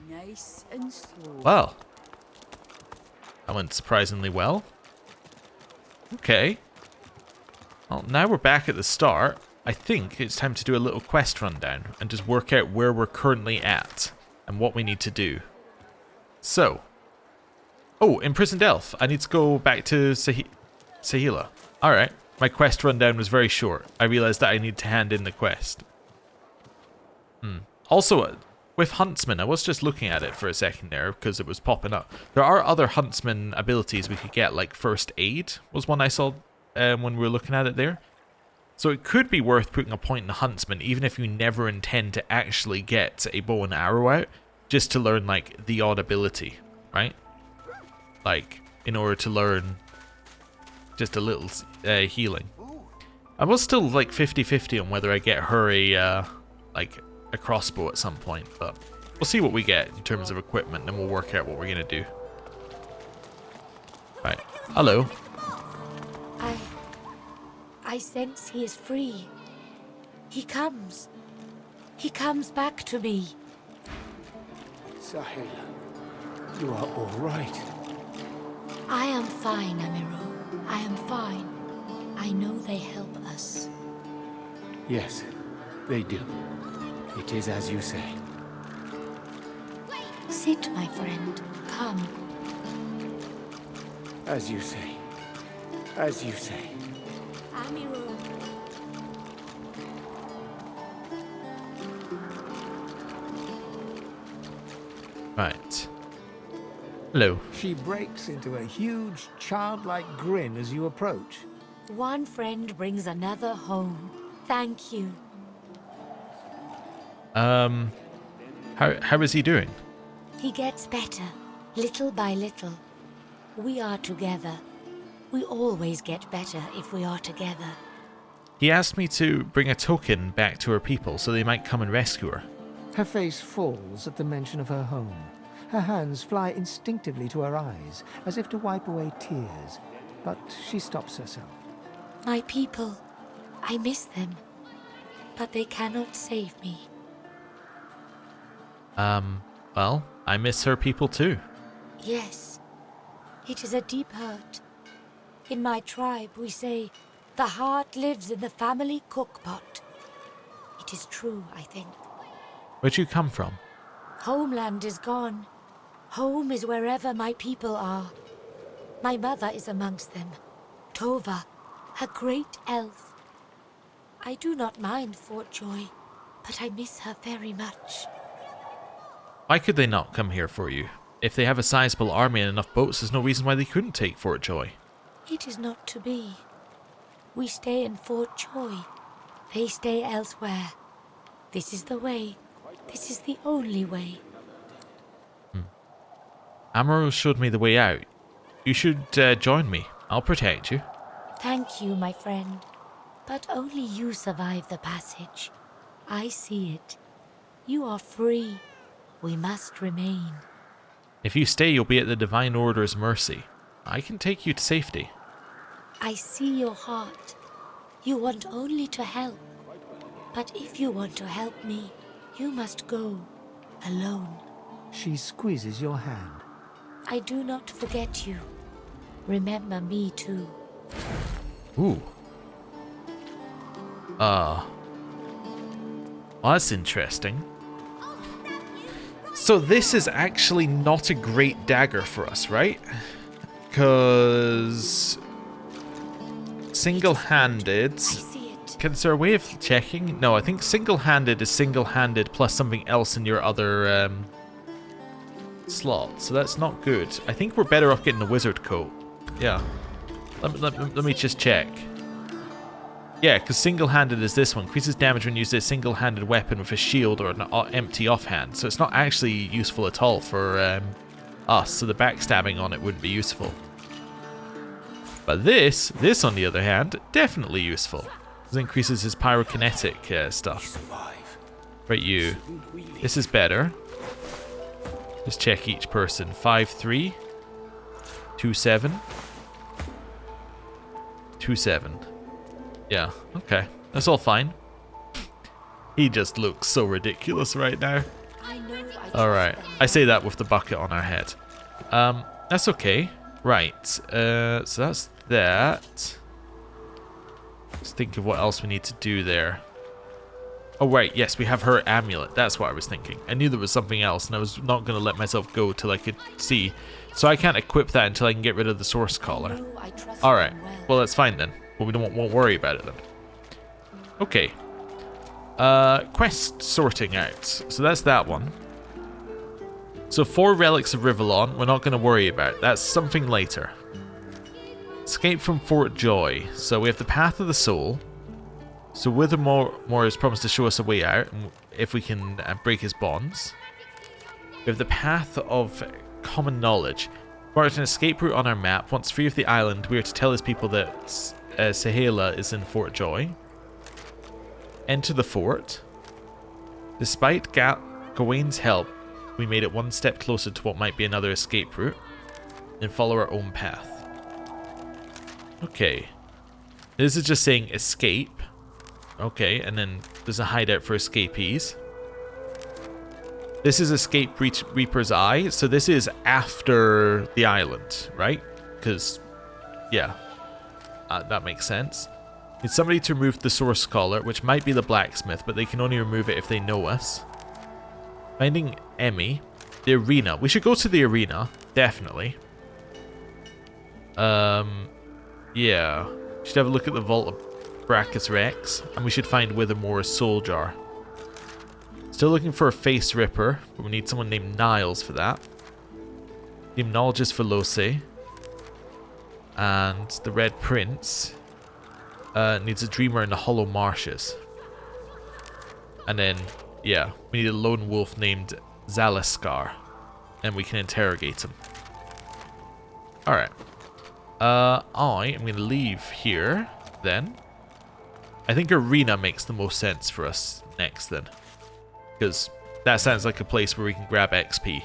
Nice and slow. Well. That went surprisingly well. Okay. Well, now we're back at the start. I think it's time to do a little quest rundown and just work out where we're currently at and what we need to do. So. Oh, imprisoned elf. I need to go back to Sahila. Alright. My quest rundown was very short. I realized that I need to hand in the quest. Also, with Huntsman, I was just looking at it for a second there because it was popping up. There are other Huntsman abilities we could get, like First Aid was one I saw when we were looking at it there. So it could be worth putting a point in the Huntsman, even if you never intend to actually get a bow and arrow out, just to learn, like, the odd ability, right? Like, in order to learn just a little healing. I was still, like, 50-50 on whether I get her a, like, a crossbow at some point, but we'll see what we get in terms of equipment, and we'll work out what we're going to do. Right, Hello. I sense he is free. He comes. He comes back to me. Sahela, you are all right. I am fine, Amiru. I am fine. I know they help us. Yes, they do. It is as you say. Sit, my friend. Come. As you say. As you say. Amiru. Right. Hello. She breaks into a huge, childlike grin as you approach. One friend brings another home. Thank you. How is he doing? He gets better, little by little. We are together. We always get better if we are together. He asked me to bring a token back to her people so they might come and rescue her. Her face falls at the mention of her home. Her hands fly instinctively to her eyes, as if to wipe away tears, but she stops herself. My people, I miss them, but they cannot save me. Well, I miss her people too. Yes, it is a deep hurt. In my tribe, we say, the heart lives in the family cookpot. It is true, I think. Where'd you come from? Homeland is gone. Home is wherever my people are. My mother is amongst them. Tova, a great elf. I do not mind Fort Joy, but I miss her very much. Why could they not come here for you? If they have a sizable army and enough boats, there's no reason why they couldn't take Fort Joy. It is not to be. We stay in Fort Joy. They stay elsewhere. This is the way. This is the only way. Amaro showed me the way out. You should join me. I'll protect you. Thank you, my friend. But only you survive the passage. I see it. You are free. We must remain. If you stay, you'll be at the Divine Order's mercy. I can take you to safety. I see your heart. You want only to help. But if you want to help me, you must go alone. She squeezes your hand. I do not forget you. Remember me too. Ooh. Well, that's interesting. So this is actually not a great dagger for us, right? Because single-handed. Is there a way of checking? No, I think single-handed is single-handed plus something else in your other slot. So that's not good. I think we're better off getting a wizard coat. Yeah. Let me just check. Yeah, because single-handed is this one. Increases damage when used as a single-handed weapon with a shield or an empty offhand. So it's not actually useful at all for us. So the backstabbing on it wouldn't be useful. But this on the other hand, definitely useful. This increases his pyrokinetic stuff. Right, you. This is better. Just check each person. 5-3. 2-7. 2-7. Yeah, okay. That's all fine. He just looks so ridiculous right now. Alright. I say that with the bucket on our head. That's okay. Right. So that's that. Let's think of what else we need to do there. Oh, right. Yes, we have her amulet. That's what I was thinking. I knew there was something else, and I was not going to let myself go till I could see. So I can't equip that until I can get rid of the source collar. Alright. Well, that's fine then. But we won't worry about it then. Okay. Quest sorting out. So that's that one. So 4 relics of Rivellon, we're not going to worry about. That's something later. Escape from Fort Joy. So we have the Path of the Soul. So Withermore has promised to show us a way out, if we can break his bonds. We have the Path of Common Knowledge. Marked an escape route on our map. Once free of the island, we are to tell his people that Sahela is in Fort Joy. Enter the fort. Despite Gawain's help, we made it one step closer to what might be another escape route, and follow our own path. Okay. This is just saying escape. Okay, and then there's a hideout for escapees. This is Escape Reaper's Eye, so this is after the island, right? Because, yeah, that makes sense. Need somebody to remove the Source Scholar, which might be the blacksmith, but they can only remove it if they know us. Finding Emmy. The arena. We should go to the arena, definitely. Yeah. We should have a look at the Vault of Brachus Rex, and we should find Withermore's Soul Jar. Still looking for a Face Ripper, but we need someone named Niles for that. Demonologist for Lose. And the Red Prince needs a Dreamer in the Hollow Marshes. And then, yeah, we need a lone wolf named Zaliskar, and we can interrogate him. Alright. I am going to leave here, then. I think Arena makes the most sense for us next, then. Because that sounds like a place where we can grab XP.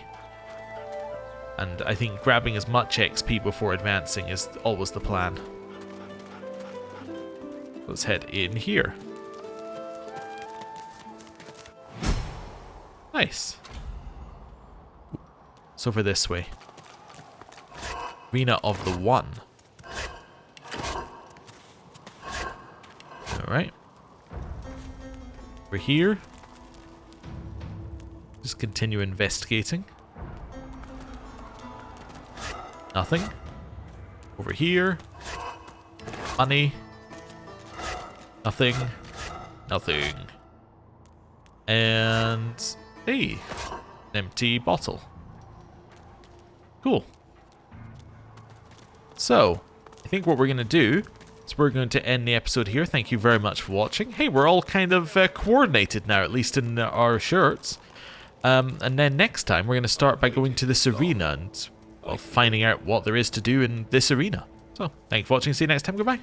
And I think grabbing as much XP before advancing is always the plan. Let's head in here. Nice. It's over this way. Arena of the One. Alright. We're here. Just continue investigating. Nothing. Over here. Money. Nothing. Nothing. And... hey. An empty bottle. Cool. So, I think what we're going to do is we're going to end the episode here. Thank you very much for watching. Hey, we're all kind of coordinated now, at least in our shirts. And then next time, we're going to start by going to this arena and, well, finding out what there is to do in this arena. So, thank you for watching. See you next time. Goodbye.